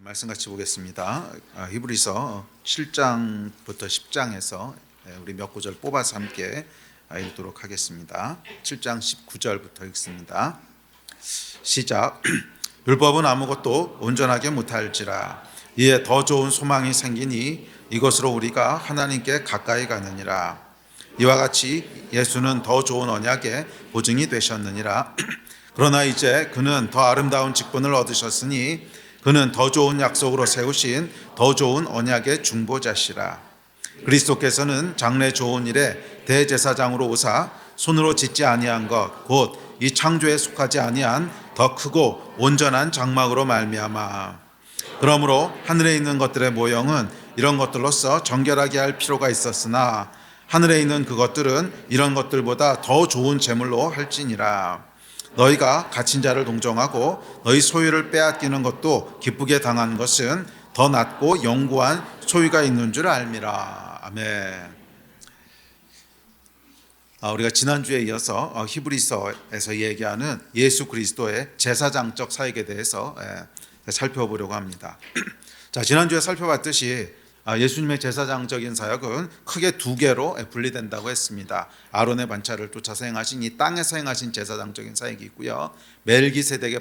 말씀 같이 보겠습니다. 히브리서 7장부터 10장에서 우리 몇 구절 뽑아서 함께 읽도록 하겠습니다. 7장 19절부터 읽습니다. 시작. 율법은 아무것도 온전하게 못할지라 이에 더 좋은 소망이 생기니 이것으로 우리가 하나님께 가까이 가느니라. 이와 같이 예수는 더 좋은 언약의 보증이 되셨느니라. 그러나 이제 그는 더 아름다운 직분을 얻으셨으니 그는 더 좋은 약속으로 세우신 더 좋은 언약의 중보자시라. 그리스도께서는 장래 좋은 일에 대제사장으로 오사 손으로 짓지 아니한 것 곧 이 창조에 속하지 아니한 더 크고 온전한 장막으로 말미암아. 그러므로 하늘에 있는 것들의 모형은 이런 것들로서 정결하게 할 필요가 있었으나 하늘에 있는 그것들은 이런 것들보다 더 좋은 제물로 할지니라. 너희가 갇힌 자를 동정하고 너희 소유를 빼앗기는 것도 기쁘게 당한 것은 더 낫고 영구한 소유가 있는 줄 알미라. 아멘. 우리가 지난주에 이어서 히브리서에서 얘기하는 예수 그리스도의 제사장적 사역에 대해서 살펴보려고 합니다. 자, 지난주에 살펴봤듯이 예수님의 제사장적인 사역은 크게 두 개로 분리된다고 했습니다. 아론의 반차를 쫓아서 행하신 이 땅에서 행하신 제사장적인 사역이 있고요. 멜기세덱의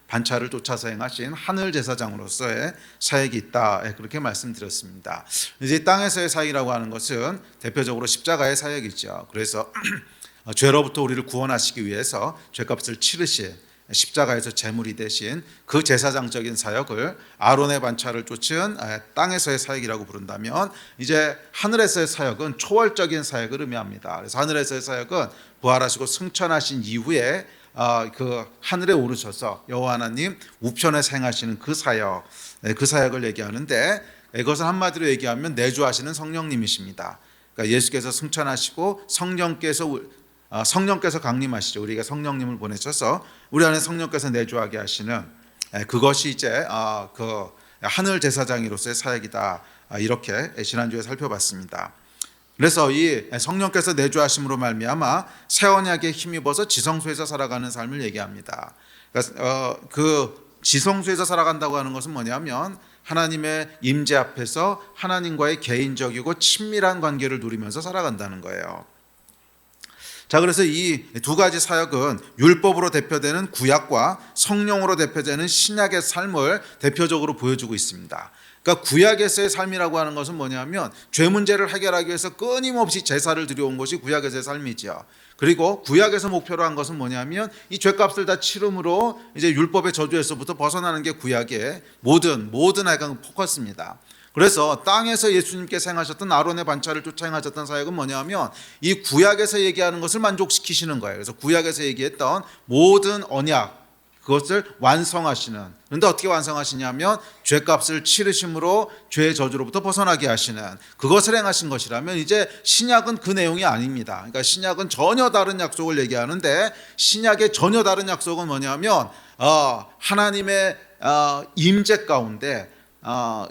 반차를 쫓아서 행하신 하늘 제사장으로서의 사역이 있다. 그렇게 말씀드렸습니다. 이제 땅에서의 사역이라고 하는 것은 대표적으로 십자가의 사역이죠. 그래서 죄로부터 우리를 구원하시기 위해서 죄값을 치르신 십자가에서 제물이 되신 그 제사장적인 사역을 아론의 반차를 쫓은 땅에서의 사역이라고 부른다면, 이제 하늘에서의 사역은 초월적인 사역을 의미합니다. 그래서 하늘에서의 사역은 부활하시고 승천하신 이후에 그 하늘에 오르셔서 여호와 하나님 우편에서 행하시는 그 사역을 얘기하는데, 이것을 한마디로 얘기하면 내주하시는 성령님이십니다. 그러니까 예수께서 승천하시고 성령께서 강림하시죠. 우리가 성령님을 보내셔서 우리 안에 성령께서 내주하게 하시는 그것이 이제 그 하늘 제사장으로서의 사역이다. 이렇게 지난주에 살펴봤습니다. 그래서 이 성령께서 내주하심으로 말미암아 새 언약에 힘입어서 지성소에서 살아가는 삶을 얘기합니다. 그 지성소에서 살아간다고 하는 것은 뭐냐면 하나님의 임재 앞에서 하나님과의 개인적이고 친밀한 관계를 누리면서 살아간다는 거예요. 자, 그래서 이 두 가지 사역은 율법으로 대표되는 구약과 성령으로 대표되는 신약의 삶을 대표적으로 보여주고 있습니다. 그러니까 구약에서의 삶이라고 하는 것은 뭐냐면 죄 문제를 해결하기 위해서 끊임없이 제사를 드려온 것이 구약에서의 삶이죠. 그리고 구약에서 목표로 한 것은 뭐냐면 이 죄값을 다 치름으로 이제 율법의 저주에서부터 벗어나는 게 구약의 모든 포커스입니다. 그래서 땅에서 예수님께서 행하셨던 아론의 반차를 쫓아 행하셨던 사역은 뭐냐면 이 구약에서 얘기하는 것을 만족시키시는 거예요. 그래서 구약에서 얘기했던 모든 언약, 그것을 완성하시는. 그런데 어떻게 완성하시냐면 죄값을 치르심으로 죄의 저주로부터 벗어나게 하시는 그것을 행하신 것이라면, 이제 신약은 그 내용이 아닙니다. 그러니까 신약은 전혀 다른 약속을 얘기하는데, 신약의 전혀 다른 약속은 뭐냐면 하나님의 임재 가운데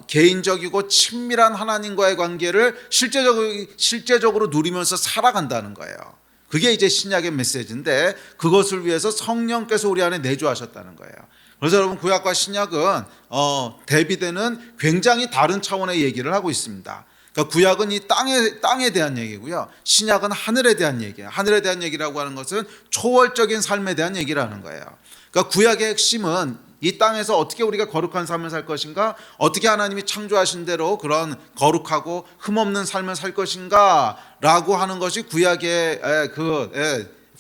개인적이고 친밀한 하나님과의 관계를 실제적으로 누리면서 살아간다는 거예요. 그게 이제 신약의 메시지인데, 그것을 위해서 성령께서 우리 안에 내주하셨다는 거예요. 그래서 여러분, 구약과 신약은 대비되는 굉장히 다른 차원의 얘기를 하고 있습니다. 그러니까 구약은 이 땅에 대한 얘기고요, 신약은 하늘에 대한 얘기예요. 하늘에 대한 얘기라고 하는 것은 초월적인 삶에 대한 얘기라는 거예요. 그러니까 구약의 핵심은 이 땅에서 어떻게 우리가 거룩한 삶을 살 것인가, 어떻게 하나님이 창조하신 대로 그런 거룩하고 흠없는 삶을 살 것인가 라고 하는 것이 구약의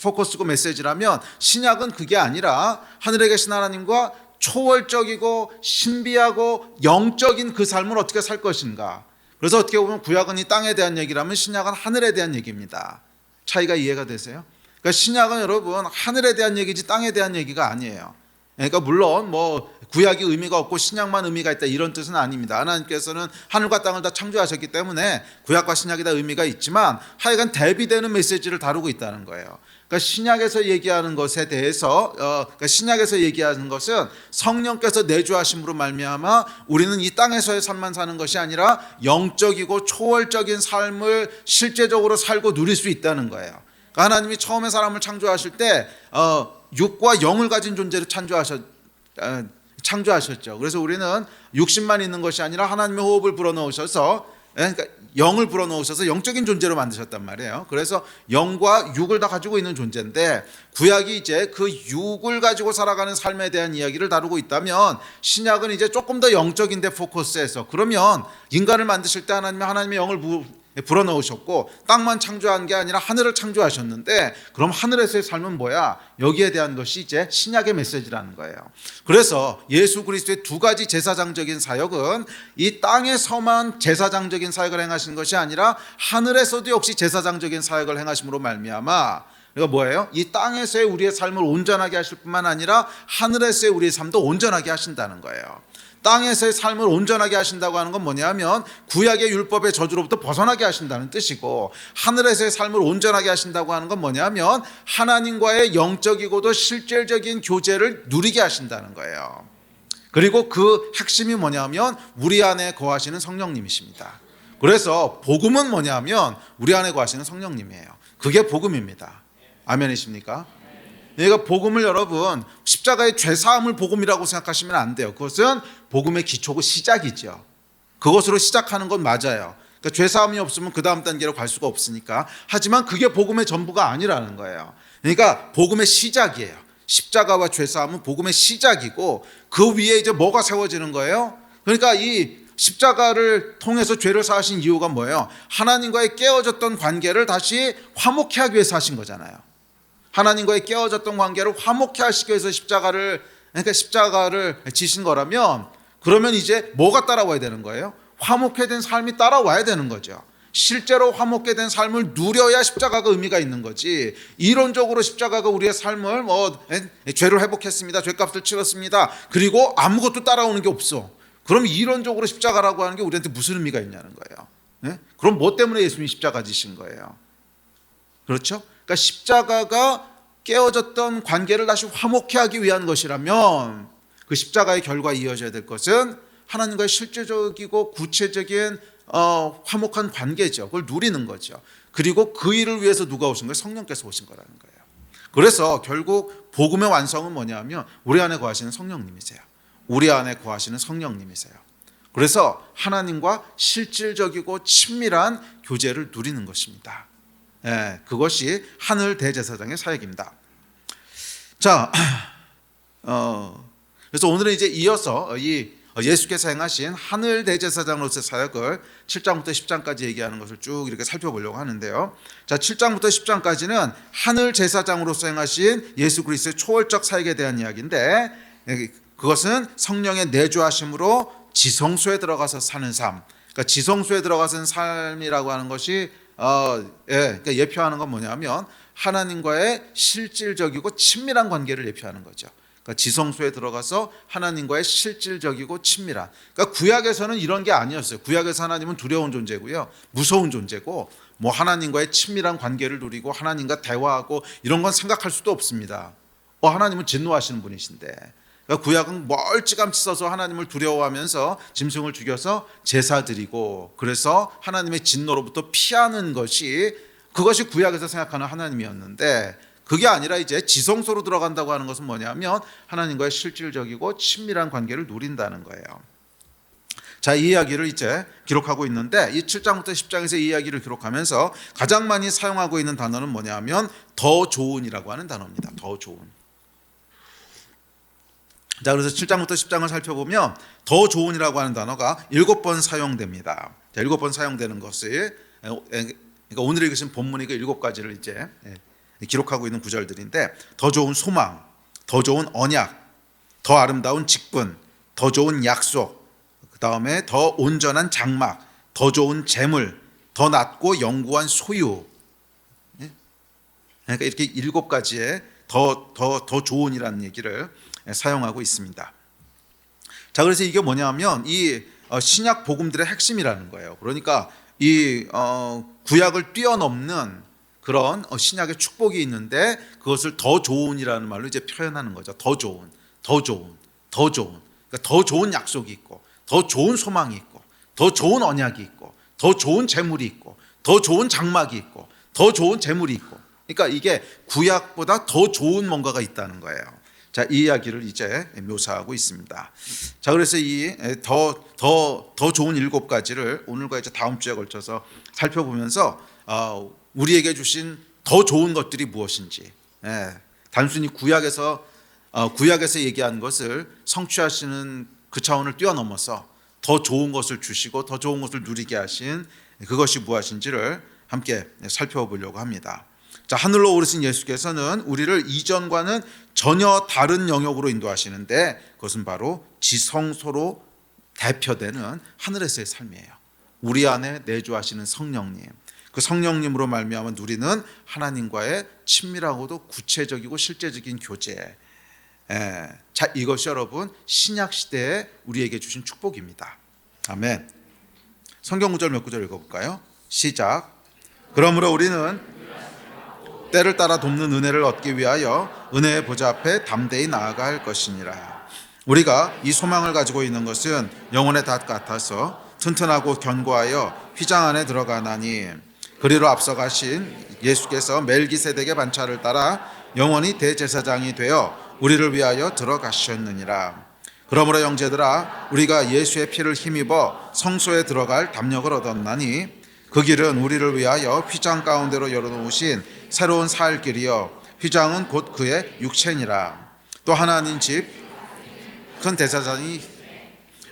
포커스고 메시지라면, 신약은 그게 아니라 하늘에 계신 하나님과 초월적이고 신비하고 영적인 그 삶을 어떻게 살 것인가. 그래서 어떻게 보면 구약은 이 땅에 대한 얘기라면 신약은 하늘에 대한 얘기입니다. 차이가 이해가 되세요? 그러니까 신약은 여러분 하늘에 대한 얘기지 땅에 대한 얘기가 아니에요. 그러니까 물론 구약이 의미가 없고 신약만 의미가 있다, 이런 뜻은 아닙니다. 하나님께서는 하늘과 땅을 다 창조하셨기 때문에 구약과 신약이 다 의미가 있지만 하여간 대비되는 메시지를 다루고 있다는 거예요. 그러니까 신약에서 얘기하는 것에 대해서 신약에서 얘기하는 것은 성령께서 내주하심으로 말미암아 우리는 이 땅에서의 삶만 사는 것이 아니라 영적이고 초월적인 삶을 실제적으로 살고 누릴 수 있다는 거예요. 그러니까 하나님이 처음에 사람을 창조하실 때 육과 영을 가진 존재로 창조하셨죠. 그래서 우리는 육신만 있는 것이 아니라 하나님의 호흡을 불어넣으셔서, 그러니까 영을 불어넣으셔서 영적인 존재로 만드셨단 말이에요. 그래서 영과 육을 다 가지고 있는 존재인데, 구약이 이제 그 육을 가지고 살아가는 삶에 대한 이야기를 다루고 있다면, 신약은 이제 조금 더 영적인데 포커스해서, 그러면 인간을 만드실 때 하나님의 영을 불어넣으셨고 땅만 창조한 게 아니라 하늘을 창조하셨는데, 그럼 하늘에서의 삶은 뭐야? 여기에 대한 것이 이제 신약의 메시지라는 거예요. 그래서 예수 그리스도의 두 가지 제사장적인 사역은 이 땅에서만 제사장적인 사역을 행하신 것이 아니라 하늘에서도 역시 제사장적인 사역을 행하심으로 말미암아, 그러니까 뭐예요? 이 땅에서의 우리의 삶을 온전하게 하실 뿐만 아니라 하늘에서의 우리의 삶도 온전하게 하신다는 거예요. 땅에서의 삶을 온전하게 하신다고 하는 건 뭐냐면 구약의 율법의 저주로부터 벗어나게 하신다는 뜻이고, 하늘에서의 삶을 온전하게 하신다고 하는 건 뭐냐면 하나님과의 영적이고도 실질적인 교제를 누리게 하신다는 거예요. 그리고 그 핵심이 뭐냐면 우리 안에 거하시는 성령님이십니다. 그래서 복음은 뭐냐면 우리 안에 거하시는 성령님이에요. 그게 복음입니다. 아멘이십니까? 그러니까 복음을 여러분 십자가의 죄사함을 복음이라고 생각하시면 안 돼요. 그것은 복음의 기초고 시작이죠. 그것으로 시작하는 건 맞아요. 그러니까 죄사함이 없으면 그 다음 단계로 갈 수가 없으니까. 하지만 그게 복음의 전부가 아니라는 거예요. 그러니까 복음의 시작이에요. 십자가와 죄사함은 복음의 시작이고, 그 위에 이제 뭐가 세워지는 거예요? 그러니까 이 십자가를 통해서 죄를 사하신 이유가 뭐예요? 하나님과의 깨어졌던 관계를 다시 화목케 하기 위해서 하신 거잖아요. 하나님과의 깨어졌던 관계를 화목케 하시기 위해서 십자가를 지신 거라면, 그러면 이제 뭐가 따라와야 되는 거예요? 화목케 된 삶이 따라와야 되는 거죠. 실제로 화목케 된 삶을 누려야 십자가가 의미가 있는 거지, 이론적으로 십자가가 우리의 삶을 죄를 회복했습니다, 죄값을 치렀습니다, 그리고 아무것도 따라오는 게 없어. 그럼 이론적으로 십자가라고 하는 게 우리한테 무슨 의미가 있냐는 거예요. 그럼 뭐 때문에 예수님이 십자가 지신 거예요? 그렇죠? 그러니까 십자가가 깨어졌던 관계를 다시 화목케 하기 위한 것이라면, 그 십자가의 결과에 이어져야 될 것은 하나님과의 실제적이고 구체적인 화목한 관계죠. 그걸 누리는 거죠. 그리고 그 일을 위해서 누가 오신 거예요? 성령께서 오신 거라는 거예요. 그래서 결국 복음의 완성은 뭐냐면 우리 안에 거하시는 성령님이세요. 우리 안에 거하시는 성령님이세요. 그래서 하나님과 실질적이고 친밀한 교제를 누리는 것입니다. 그것이 하늘 대제사장의 사역입니다. 자, 그래서 오늘은 이제 이어서 이 예수께서 행하신 하늘 대제사장으로서의 사역을 7장부터 10장까지 얘기하는 것을 쭉 이렇게 살펴보려고 하는데요. 자, 7장부터 10장까지는 하늘 제사장으로서 행하신 예수 그리스도의 초월적 사역에 대한 이야기인데, 그것은 성령의 내주하심으로 지성소에 들어가서 사는 삶. 그러니까 지성소에 들어가서 삶이라고 하는 것이 그러니까 예표하는 건 뭐냐면 하나님과의 실질적이고 친밀한 관계를 예표하는 거죠. 그러니까 지성소에 들어가서 하나님과의 실질적이고 친밀한. 그러니까 구약에서는 이런 게 아니었어요. 구약에서 하나님은 두려운 존재고요, 무서운 존재고, 뭐 하나님과의 친밀한 관계를 누리고 하나님과 대화하고 이런 건 생각할 수도 없습니다. 하나님은 진노하시는 분이신데. 그러니까 구약은 멀찌감치 써서 하나님을 두려워하면서 짐승을 죽여서 제사 드리고, 그래서 하나님의 진노로부터 피하는 것이, 그것이 구약에서 생각하는 하나님이었는데, 그게 아니라 이제 지성소로 들어간다고 하는 것은 뭐냐면 하나님과의 실질적이고 친밀한 관계를 누린다는 거예요. 자, 이 이야기를 이제 기록하고 있는데, 이 7장부터 10장에서 이 이야기를 기록하면서 가장 많이 사용하고 있는 단어는 뭐냐면 더 좋은이라고 하는 단어입니다. 더 좋은. 자, 그래서 7장부터 10장을 살펴보면 더 좋은이라고 하는 단어가 7번 사용됩니다. 자, 7번 사용되는 것이, 그러니까 오늘 읽으신 본문이 그 7가지를 이제 기록하고 있는 구절들인데, 더 좋은 소망, 더 좋은 언약, 더 아름다운 직분, 더 좋은 약속, 그 다음에 더 온전한 장막, 더 좋은 재물, 더 낮고 영구한 소유. 그러니까 이렇게 7가지의 더 좋은이라는 얘기를 사용하고 있습니다. 자, 그래서 이게 뭐냐면 이 신약 복음들의 핵심이라는 거예요. 그러니까 이 구약을 뛰어넘는 그런 신약의 축복이 있는데, 그것을 더 좋은이라는 말로 이제 표현하는 거죠. 더 좋은, 더 좋은, 더 좋은. 그러니까 더 좋은 약속이 있고, 더 좋은 소망이 있고, 더 좋은 언약이 있고, 더 좋은 재물이 있고, 더 좋은 장막이 있고, 더 좋은 재물이 있고. 그러니까 이게 구약보다 더 좋은 뭔가가 있다는 거예요. 자, 이 이야기를 이제 묘사하고 있습니다. 자, 그래서 이 더 좋은 7가지를 오늘과 이제 다음 주에 걸쳐서 살펴보면서 우리에게 주신 더 좋은 것들이 무엇인지, 단순히 구약에서 얘기한 것을 성취하시는 그 차원을 뛰어넘어서 더 좋은 것을 주시고 더 좋은 것을 누리게 하신 그것이 무엇인지를 함께 살펴보려고 합니다. 자, 하늘로 오르신 예수께서는 우리를 이전과는 전혀 다른 영역으로 인도하시는데 그것은 바로 지성소로 대표되는 하늘에서의 삶이에요. 우리 안에 내주하시는 성령님, 그 성령님으로 말미암아 누리는 하나님과의 친밀하고도 구체적이고 실제적인 교제. 자, 이것이 여러분 신약 시대에 우리에게 주신 축복입니다. 아멘. 성경 구절 몇 구절 읽어볼까요? 시작. 그러므로 우리는 때를 따라 돕는 은혜를 얻기 위하여 은혜의 보좌 앞에 담대히 나아가 할 것이니라. 우리가 이 소망을 가지고 있는 것은 영혼의 닷 같아서 튼튼하고 견고하여 휘장 안에 들어가나니 그리로 앞서가신 예수께서 멜기세덱의 반차를 따라 영원히 대제사장이 되어 우리를 위하여 들어가셨느니라. 그러므로 형제들아, 우리가 예수의 피를 힘입어 성소에 들어갈 담력을 얻었나니 그 길은 우리를 위하여 휘장 가운데로 열어놓으신 새로운 살 길이요 휘장은 곧 그의 육체니라. 또 하나님 집 큰 대제사장이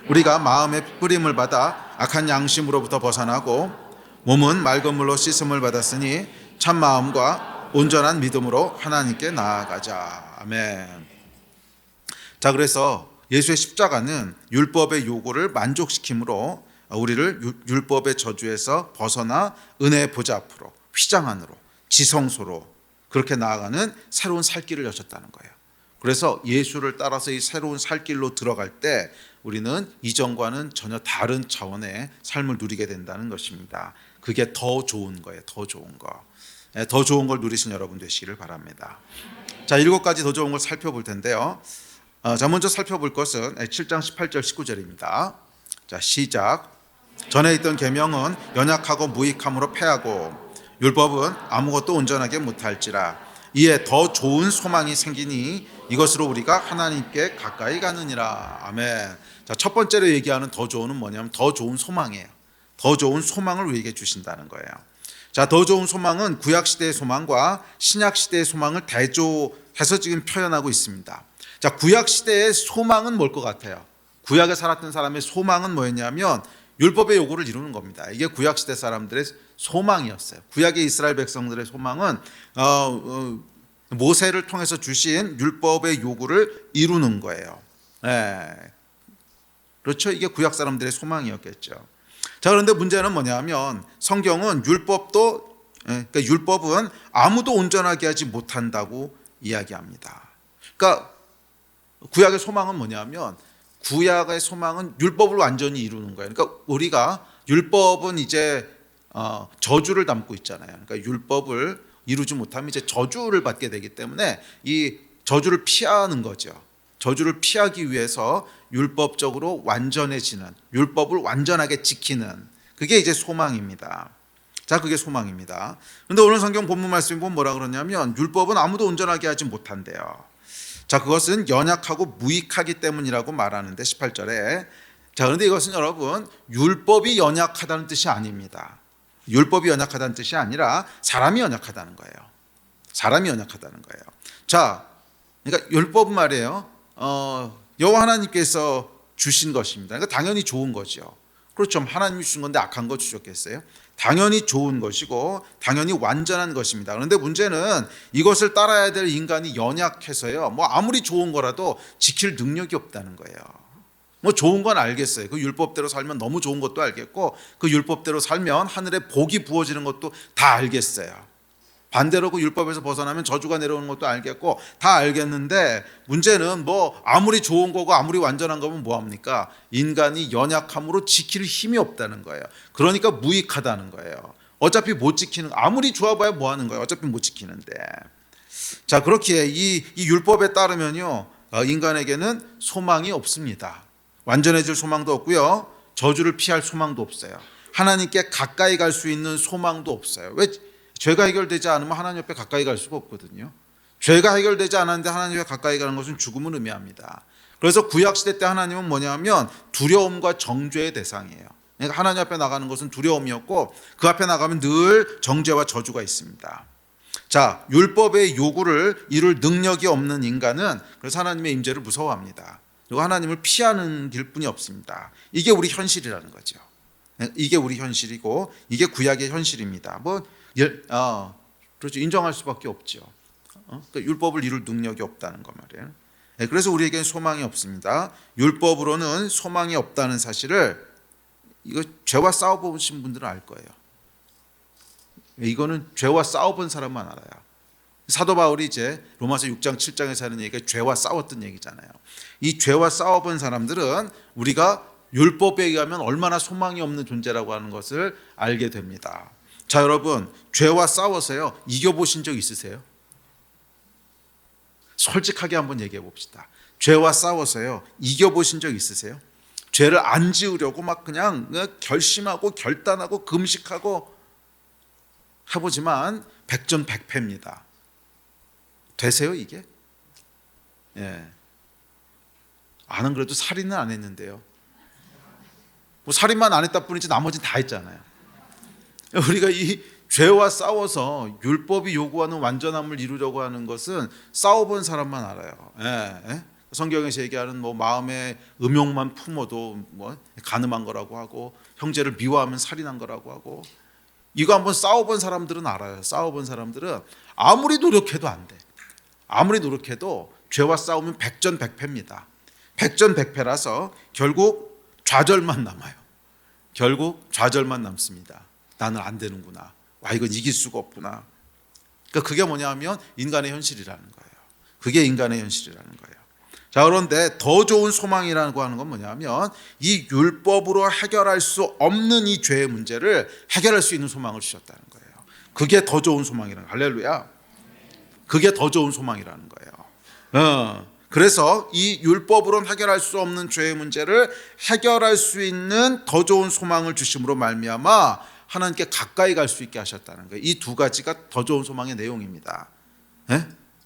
우리가 마음의 뿌림을 받아 악한 양심으로부터 벗어나고 몸은 맑은 물로 씻음을 받았으니 참 마음과 온전한 믿음으로 하나님께 나아가자. 아멘. 자, 그래서 예수의 십자가는 율법의 요구를 만족시킴으로 우리를 율법의 저주에서 벗어나 은혜의 보좌 앞으로 휘장 안으로 지성소로 그렇게 나아가는 새로운 살길을 여셨다는 거예요. 그래서 예수를 따라서 이 새로운 살길로 들어갈 때 우리는 이전과는 전혀 다른 차원의 삶을 누리게 된다는 것입니다. 그게 더 좋은 거예요. 더 좋은 거. 더 좋은 걸 누리신 여러분 되시기를 바랍니다. 자, 7가지 더 좋은 걸 살펴볼 텐데요. 자, 먼저 살펴볼 것은 7장 18절 19절입니다. 자, 시작. 전에 있던 계명은 연약하고 무익함으로 패하고 율법은 아무것도 온전하게 못할지라. 이에 더 좋은 소망이 생기니 이것으로 우리가 하나님께 가까이 가느니라. 아멘. 자, 첫 번째로 얘기하는 더 좋은은 뭐냐면 더 좋은 소망이에요. 더 좋은 소망을 우리에게 주신다는 거예요. 자, 더 좋은 소망은 구약 시대의 소망과 신약 시대의 소망을 대조해서 지금 표현하고 있습니다. 자, 구약 시대의 소망은 뭘 것 같아요? 구약에 살았던 사람의 소망은 뭐였냐면 율법의 요구를 이루는 겁니다. 이게 구약 시대 사람들의 소망이었어요. 구약의 이스라엘 백성들의 소망은 모세를 통해서 주신 율법의 요구를 이루는 거예요. 그렇죠. 이게 구약 사람들의 소망이었겠죠. 자, 그런데 문제는 뭐냐면 성경은 그러니까 율법은 아무도 온전하게 하지 못한다고 이야기합니다. 그러니까 구약의 소망은 뭐냐면 구약의 소망은 율법을 완전히 이루는 거예요. 그러니까 우리가 율법은 이제 저주를 담고 있잖아요. 그러니까 율법을 이루지 못하면 이제 저주를 받게 되기 때문에 이 저주를 피하는 거죠. 저주를 피하기 위해서 율법적으로 완전해지는, 율법을 완전하게 지키는 그게 이제 소망입니다. 자, 그게 소망입니다. 그런데 오늘 성경 본문 말씀이 보면 뭐라 그러냐면 율법은 아무도 온전하게 하지 못한대요. 자, 그것은 연약하고 무익하기 때문이라고 말하는데 18절에 자, 그런데 이것은 여러분 율법이 연약하다는 뜻이 아닙니다. 율법이 연약하다는 뜻이 아니라 사람이 연약하다는 거예요. 사람이 연약하다는 거예요. 자, 그러니까 율법은 말이에요. 여호와 하나님께서 주신 것입니다. 그러니까 당연히 좋은 거죠. 그렇죠. 하나님이 주신 건데 악한 거 주셨겠어요? 당연히 좋은 것이고 당연히 완전한 것입니다. 그런데 문제는 이것을 따라야 될 인간이 연약해서요. 뭐 아무리 좋은 거라도 지킬 능력이 없다는 거예요. 뭐 좋은 건 알겠어요. 그 율법대로 살면 너무 좋은 것도 알겠고 그 율법대로 살면 하늘에 복이 부어지는 것도 다 알겠어요. 반대로 그 율법에서 벗어나면 저주가 내려오는 것도 알겠고 다 알겠는데 문제는 뭐 아무리 좋은 거고 아무리 완전한 거면 뭐합니까? 인간이 연약함으로 지킬 힘이 없다는 거예요. 그러니까 무익하다는 거예요. 어차피 못 지키는, 아무리 좋아봐야 뭐하는 거예요. 어차피 못 지키는데. 자, 그렇기에 이 율법에 따르면요 인간에게는 소망이 없습니다. 완전해질 소망도 없고요 저주를 피할 소망도 없어요. 하나님께 가까이 갈 수 있는 소망도 없어요. 왜? 죄가 해결되지 않으면 하나님 옆에 가까이 갈 수가 없거든요. 죄가 해결되지 않았는데 하나님과 가까이 가는 것은 죽음을 의미합니다. 그래서 구약시대 때 하나님은 뭐냐면 두려움과 정죄의 대상이에요. 그러니까 하나님 앞에 나가는 것은 두려움이었고 그 앞에 나가면 늘 정죄와 저주가 있습니다. 자, 율법의 요구를 이룰 능력이 없는 인간은 그래서 하나님의 임재를 무서워합니다. 그리고 하나님을 피하는 길뿐이 없습니다. 이게 우리 현실이라는 거죠. 이게 우리 현실이고 이게 구약의 현실입니다. 그렇죠. 인정할 수밖에 없죠. 그러니까 율법을 이룰 능력이 없다는 것 말이에요. 그래서 우리에게는 소망이 없습니다. 율법으로는 소망이 없다는 사실을 이거 죄와 싸워보신 분들은 알 거예요. 이거는 죄와 싸워본 사람만 알아요. 사도 바울이 이제 로마서 6장 7장에서 하는 얘기가 죄와 싸웠던 얘기잖아요. 이 죄와 싸워본 사람들은 우리가 율법에 의하면 얼마나 소망이 없는 존재라고 하는 것을 알게 됩니다. 자, 여러분, 죄와 싸워서요 이겨보신 적 있으세요? 솔직하게 한번 얘기해 봅시다. 죄와 싸워서요 이겨보신 적 있으세요? 죄를 안 지으려고 막 그냥 결심하고 결단하고 금식하고 해보지만 백전백패입니다. 되세요 이게? 예. 안 그래도 살인은 안 했는데요. 뭐 살인만 안 했다 뿐이지 나머지는 다 했잖아요. 우리가 이 죄와 싸워서 율법이 요구하는 완전함을 이루려고 하는 것은 싸워본 사람만 알아요. 예. 성경에서 얘기하는 뭐 마음의 음욕만 품어도 뭐 간음한 거라고 하고 형제를 미워하면 살인한 거라고 하고 이거 한번 싸워본 사람들은 알아요. 싸워본 사람들은 아무리 노력해도 안 돼. 아무리 노력해도 죄와 싸우면 백전백패입니다. 백전백패라서 결국 좌절만 남아요. 결국 좌절만 남습니다. 나는 안 되는구나. 와, 이건 이길 수가 없구나. 그러니까 그게 뭐냐면 인간의 현실이라는 거예요. 그게 인간의 현실이라는 거예요. 자, 그런데 더 좋은 소망이라고 하는 건 뭐냐면 이 율법으로 해결할 수 없는 이 죄의 문제를 해결할 수 있는 소망을 주셨다는 거예요. 그게 더 좋은 소망이라는 거예요. 할렐루야. 그게 더 좋은 소망이라는 거예요. 그래서 이 율법으로는 해결할 수 없는 죄의 문제를 해결할 수 있는 더 좋은 소망을 주심으로 말미암아 하나님께 가까이 갈 수 있게 하셨다는 거예요. 이 두 가지가 더 좋은 소망의 내용입니다.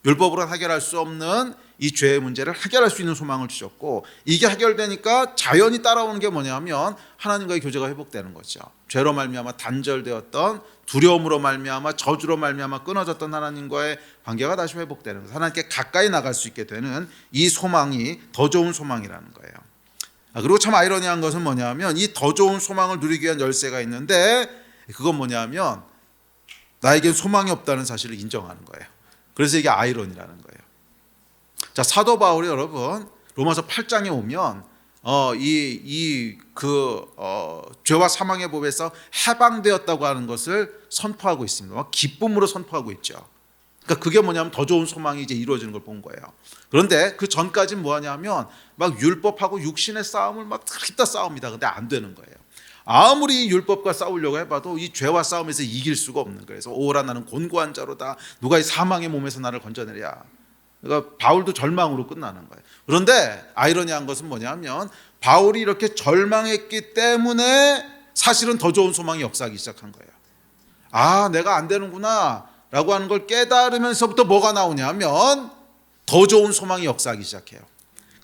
율법으로 해결할 수 없는 이 죄의 문제를 해결할 수 있는 소망을 주셨고 이게 해결되니까 자연히 따라오는 게 뭐냐면 하나님과의 교제가 회복되는 거죠. 죄로 말미암아 단절되었던 두려움으로 말미암아 저주로 말미암아 끊어졌던 하나님과의 관계가 다시 회복되는 거예요. 하나님께 가까이 나갈 수 있게 되는 이 소망이 더 좋은 소망이라는 거예요. 그리고 참 아이러니한 것은 뭐냐면 이 더 좋은 소망을 누리기 위한 열쇠가 있는데 그건 뭐냐면 나에겐 소망이 없다는 사실을 인정하는 거예요. 그래서 이게 아이러니라는 거예요. 자, 사도 바울이 여러분 로마서 8장에 오면 죄와 사망의 법에서 해방되었다고 하는 것을 선포하고 있습니다. 기쁨으로 선포하고 있죠. 그러니까 그게 뭐냐면 더 좋은 소망이 이제 이루어지는 걸 본 거예요. 그런데 그 전까지는 뭐하냐면 막 율법하고 육신의 싸움을 막 그렇다 싸웁니다. 근데 안 되는 거예요. 아무리 율법과 싸우려고 해봐도 이 죄와 싸움에서 이길 수가 없는 거예요. 그래서 오라 나는 곤고한 자로다. 누가 이 사망의 몸에서 나를 건져내랴. 그러니까 바울도 절망으로 끝나는 거예요. 그런데 아이러니한 것은 뭐냐면 바울이 이렇게 절망했기 때문에 사실은 더 좋은 소망이 역사하기 시작한 거예요. 아, 내가 안 되는구나 라고 하는 걸 깨달으면서부터 뭐가 나오냐면 더 좋은 소망이 역사하기 시작해요.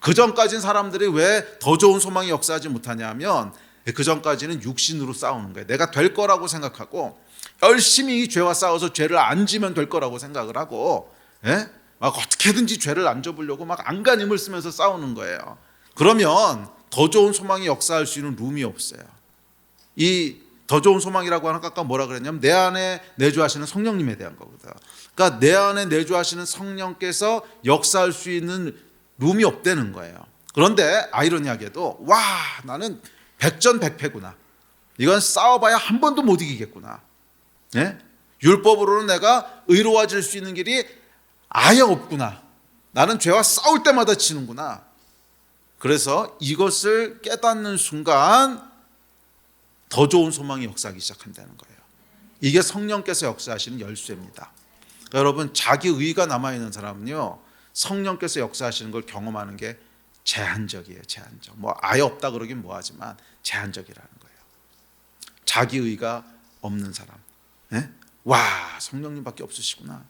그 전까지는 사람들이 왜 더 좋은 소망이 역사하지 못하냐면 그 전까지는 육신으로 싸우는 거예요. 내가 될 거라고 생각하고 열심히 이 죄와 싸워서 죄를 안 지면 될 거라고 생각을 하고 막 어떻게든지 죄를 안 져보려고 막 안간힘을 쓰면서 싸우는 거예요. 그러면 더 좋은 소망이 역사할 수 있는 룸이 없어요. 이 더 좋은 소망이라고 하는 아까 뭐라 그랬냐면 내 안에 내주하시는 성령님에 대한 거거든. 그러니까 내 안에 내주하시는 성령께서 역사할 수 있는 룸이 없다는 거예요. 그런데 아이러니하게도 와, 나는 백전백패구나. 이건 싸워봐야 한 번도 못 이기겠구나. 율법으로는 내가 의로워질 수 있는 길이 아예 없구나. 나는 죄와 싸울 때마다 지는구나. 그래서 이것을 깨닫는 순간 더 좋은 소망이 역사하기 시작한다는 거예요. 이게 성령께서 역사하시는 열쇠입니다. 그러니까 여러분, 자기 의가 남아있는 사람은요 성령께서 역사하시는 걸 경험하는 게 제한적이에요. 제한적. 뭐 아예 없다 그러긴 뭐하지만 제한적이라는 거예요. 자기 의가 없는 사람. 와, 성령님밖에 없으시구나.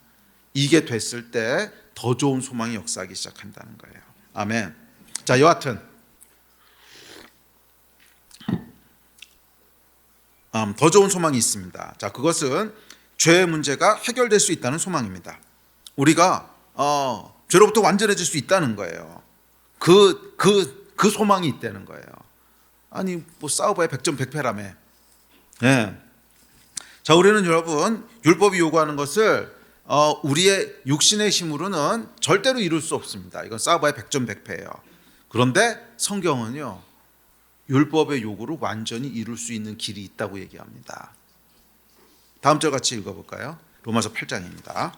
이게 됐을 때 더 좋은 소망이 역사하기 시작한다는 거예요. 아멘. 자, 여하튼 더 좋은 소망이 있습니다. 자, 그것은 죄의 문제가 해결될 수 있다는 소망입니다. 우리가 죄로부터 완전해질 수 있다는 거예요. 그 소망이 있다는 거예요. 아니 뭐 싸워봐야 100점 100패라며. 예. 자, 우리는 여러분 율법이 요구하는 것을 우리의 육신의 힘으로는 절대로 이룰 수 없습니다. 이건 싸워봐야 100점 100패예요. 그런데 성경은요, 율법의 요구를 완전히 이룰 수 있는 길이 있다고 얘기합니다. 다음 절 같이 읽어볼까요? 로마서 8장입니다.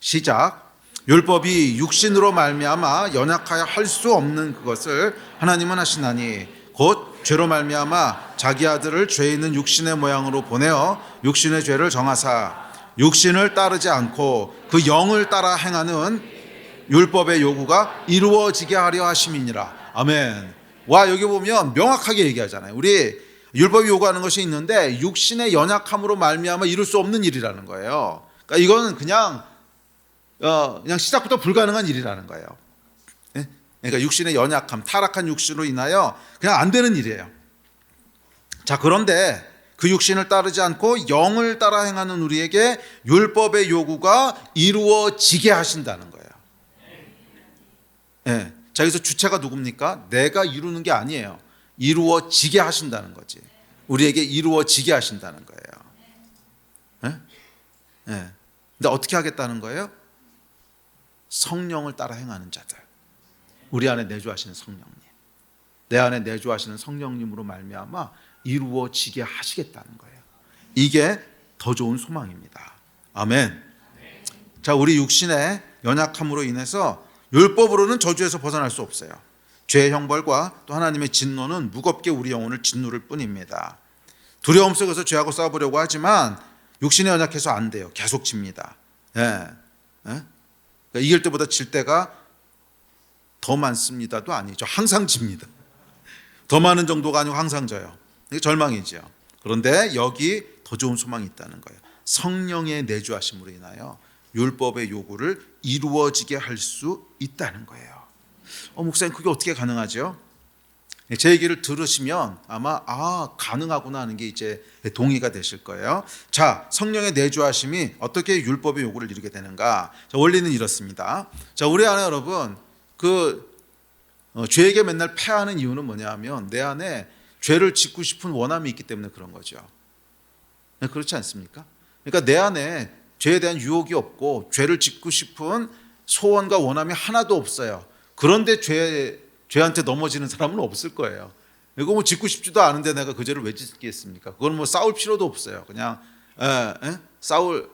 시작. 율법이 육신으로 말미암아 연약하여 할 수 없는 그것을 하나님은 하시나니 곧 죄로 말미암아 자기 아들을 죄 있는 육신의 모양으로 보내어 육신의 죄를 정하사 육신을 따르지 않고 그 영을 따라 행하는 율법의 요구가 이루어지게 하려 하심이니라. 아멘. 와, 여기 보면 명확하게 얘기하잖아요. 우리 율법이 요구하는 것이 있는데 육신의 연약함으로 말미암아 이룰 수 없는 일이라는 거예요. 그러니까 이거는 그냥 시작부터 불가능한 일이라는 거예요. 그러니까 육신의 연약함, 타락한 육신으로 인하여 그냥 안 되는 일이에요. 자, 그런데 그 육신을 따르지 않고 영을 따라 행하는 우리에게 율법의 요구가 이루어지게 하신다는 거예요. 네. 자, 여기서 주체가 누굽니까? 내가 이루는 게 아니에요. 이루어지게 하신다는 거지. 우리에게 이루어지게 하신다는 거예요. 네? 네. 근데 어떻게 하겠다는 거예요? 성령을 따라 행하는 자들. 우리 안에 내주하시는 성령님, 내 안에 내주하시는 성령님으로 말미암아 이루어지게 하시겠다는 거예요. 이게 더 좋은 소망입니다. 아멘. 자, 우리 육신의 연약함으로 인해서 율법으로는 저주에서 벗어날 수 없어요. 죄의 형벌과 또 하나님의 진노는 무겁게 우리 영혼을 짓누를 뿐입니다. 두려움 속에서 죄하고 싸워보려고 하지만 육신이 연약해서 안 돼요. 계속 집니다. 예. 그러니까 이길 때보다 질 때가 더 많습니다도 아니죠. 항상 집니다. 더 많은 정도가 아니고 항상 져요. 이게 절망이죠. 그런데 여기 더 좋은 소망이 있다는 거예요. 성령의 내주하심으로 인하여 율법의 요구를 이루어지게 할 수 있다는 거예요. 목사님, 그게 어떻게 가능하죠? 제 얘기를 들으시면 아마 가능하구나 하는 게 이제 동의가 되실 거예요. 자, 성령의 내주하심이 어떻게 율법의 요구를 이루게 되는가? 자, 원리는 이렇습니다. 자, 우리 안에 여러분 죄에게 맨날 패하는 이유는 뭐냐면 내 안에 죄를 짓고 싶은 원함이 있기 때문에 그런 거죠. 그렇지 않습니까? 그러니까 내 안에 죄에 대한 유혹이 없고 죄를 짓고 싶은 소원과 원함이 하나도 없어요. 그런데 죄한테 넘어지는 사람은 없을 거예요. 이거 뭐 짓고 싶지도 않은데 내가 그 죄를 왜 짓겠습니까? 그건 뭐 싸울 필요도 없어요. 그냥 싸울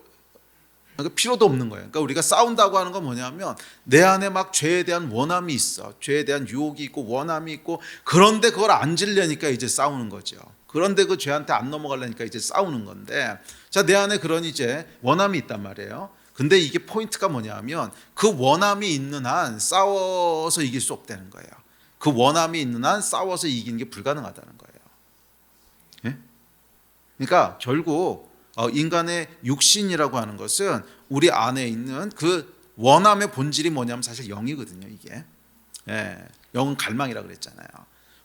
필요도 없는 거예요. 그러니까 우리가 싸운다고 하는 건 뭐냐면 내 안에 막 죄에 대한 원함이 있어. 죄에 대한 유혹이 있고 원함이 있고, 그런데 그걸 안 지려니까 이제 싸우는 거죠. 그런데 그 죄한테 안 넘어가려니까 이제 싸우는 건데, 자, 내 안에 그런 이제 원함이 있단 말이에요. 근데 이게 포인트가 뭐냐면 그 원함이 있는 한 싸워서 이길 수 없다는 거예요. 그 원함이 있는 한 싸워서 이기는 게 불가능하다는 거예요. 예? 그러니까 결국 인간의 육신이라고 하는 것은 우리 안에 있는 그 원함의 본질이 뭐냐면 사실 영이거든요. 이게 영은 갈망이라고 그랬잖아요.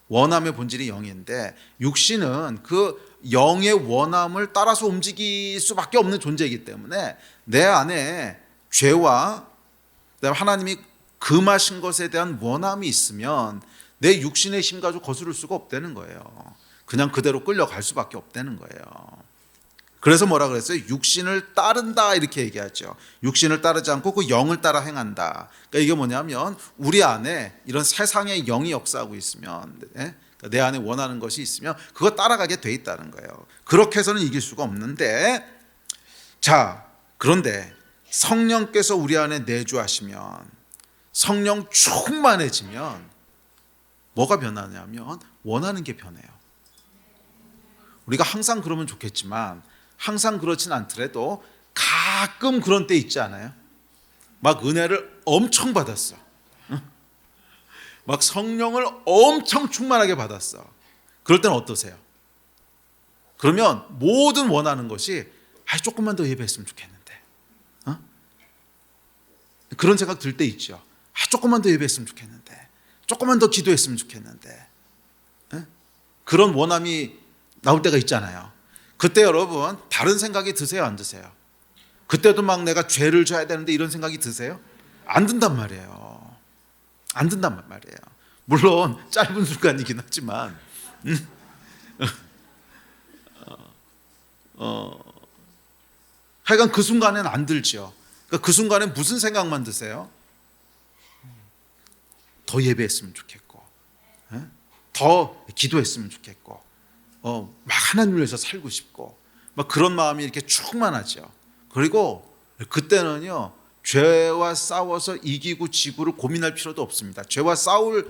원함의 본질이 영인데 육신은 그 영의 원함을 따라서 움직일 수밖에 없는 존재이기 때문에 내 안에 죄와 그다음에 하나님이 금하신 것에 대한 원함이 있으면 내 육신의 힘 가지고 거스를 수가 없다는 거예요. 그냥 그대로 끌려갈 수밖에 없다는 거예요. 그래서 뭐라 그랬어요? 육신을 따른다 이렇게 얘기하죠. 육신을 따르지 않고 그 영을 따라 행한다. 그러니까 이게 뭐냐면 우리 안에 이런 세상의 영이 역사하고 있으면, 그러니까 내 안에 원하는 것이 있으면 그거 따라가게 돼 있다는 거예요. 그렇게 해서는 이길 수가 없는데, 자, 그런데 성령께서 우리 안에 내주하시면, 성령 충만해지면 뭐가 변하냐면 원하는 게 변해요. 우리가 항상 그러면 좋겠지만 항상 그렇진 않더라도 가끔 그런 때 있지 않아요? 막 은혜를 엄청 받았어. 막 성령을 엄청 충만하게 받았어. 그럴 때는 어떠세요? 그러면 모든 원하는 것이 조금만 더 예배했으면 좋겠는데, 그런 생각 들 때 있죠. 조금만 더 예배했으면 좋겠는데, 조금만 더 기도했으면 좋겠는데, 그런 원함이 나올 때가 있잖아요. 그때 여러분 다른 생각이 드세요, 안 드세요? 그때도 막 내가 죄를 져야 되는데 이런 생각이 드세요? 안 든단 말이에요. 안 든단 말이에요. 물론 짧은 순간이긴 하지만 하여간 그 순간에는 안 들죠. 그러니까 그 순간에 무슨 생각만 드세요? 더 예배했으면 좋겠고, 더 기도했으면 좋겠고, 막 하나님을 위해서 살고 싶고, 막 그런 마음이 이렇게 충만하죠. 그리고 그때는요, 죄와 싸워서 이기고 지구를 고민할 필요도 없습니다. 죄와 싸울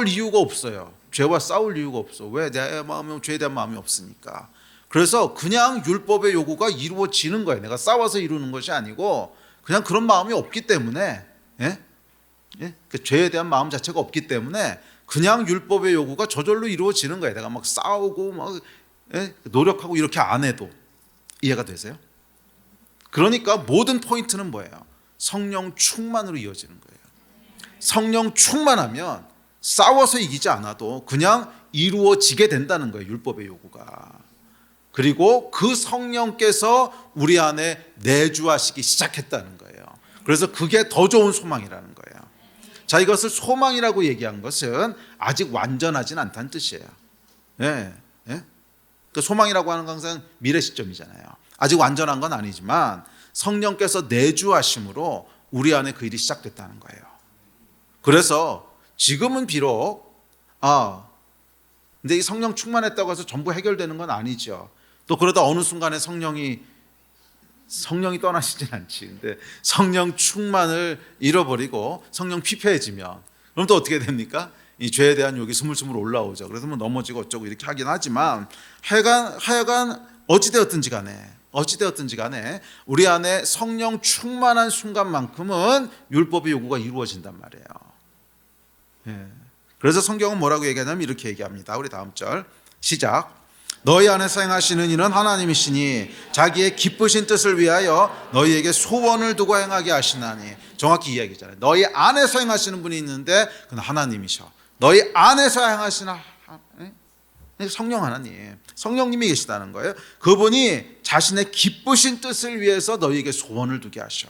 이유가 없어요. 죄와 싸울 이유가 없어. 왜? 내 마음에 죄에 대한 마음이 없으니까. 그래서 그냥 율법의 요구가 이루어지는 거예요. 내가 싸워서 이루는 것이 아니고 그냥 그런 마음이 없기 때문에, 그 죄에 대한 마음 자체가 없기 때문에 그냥 율법의 요구가 저절로 이루어지는 거예요. 내가 막 싸우고 막 노력하고 이렇게 안 해도. 이해가 되세요? 그러니까 모든 포인트는 뭐예요? 성령 충만으로 이어지는 거예요. 성령 충만하면 싸워서 이기지 않아도 그냥 이루어지게 된다는 거예요. 율법의 요구가. 그리고 그 성령께서 우리 안에 내주하시기 시작했다는 거예요. 그래서 그게 더 좋은 소망이라는 거예요. 자, 이것을 소망이라고 얘기한 것은 아직 완전하진 않다는 뜻이에요. 그 소망이라고 하는 것은 미래 시점이잖아요. 아직 완전한 건 아니지만 성령께서 내주하심으로 우리 안에 그 일이 시작됐다는 거예요. 그래서 지금은 비록 근데 이 성령 충만했다고 해서 전부 해결되는 건 아니죠. 또 그러다 어느 순간에 성령이 떠나시진 않지. 근데 성령 충만을 잃어버리고 성령 피폐해지면 그럼 또 어떻게 됩니까? 이 죄에 대한 욕이 스물스물 올라오죠. 그래서 뭐 넘어지고 어쩌고 이렇게 하긴 하지만 하여간 어찌되었든지 간에 우리 안에 성령 충만한 순간만큼은 율법의 요구가 이루어진단 말이에요. 그래서 성경은 뭐라고 얘기하냐면 이렇게 얘기합니다. 우리 다음 절 시작. 너희 안에서 행하시는 이는 하나님이시니 자기의 기쁘신 뜻을 위하여 너희에게 소원을 두고 행하게 하시나니. 정확히 이야기잖아요. 너희 안에서 행하시는 분이 있는데 그건 하나님이셔. 너희 안에서 행하시는 성령 하나님, 성령님이 계시다는 거예요. 그분이 자신의 기쁘신 뜻을 위해서 너희에게 소원을 두게 하셔.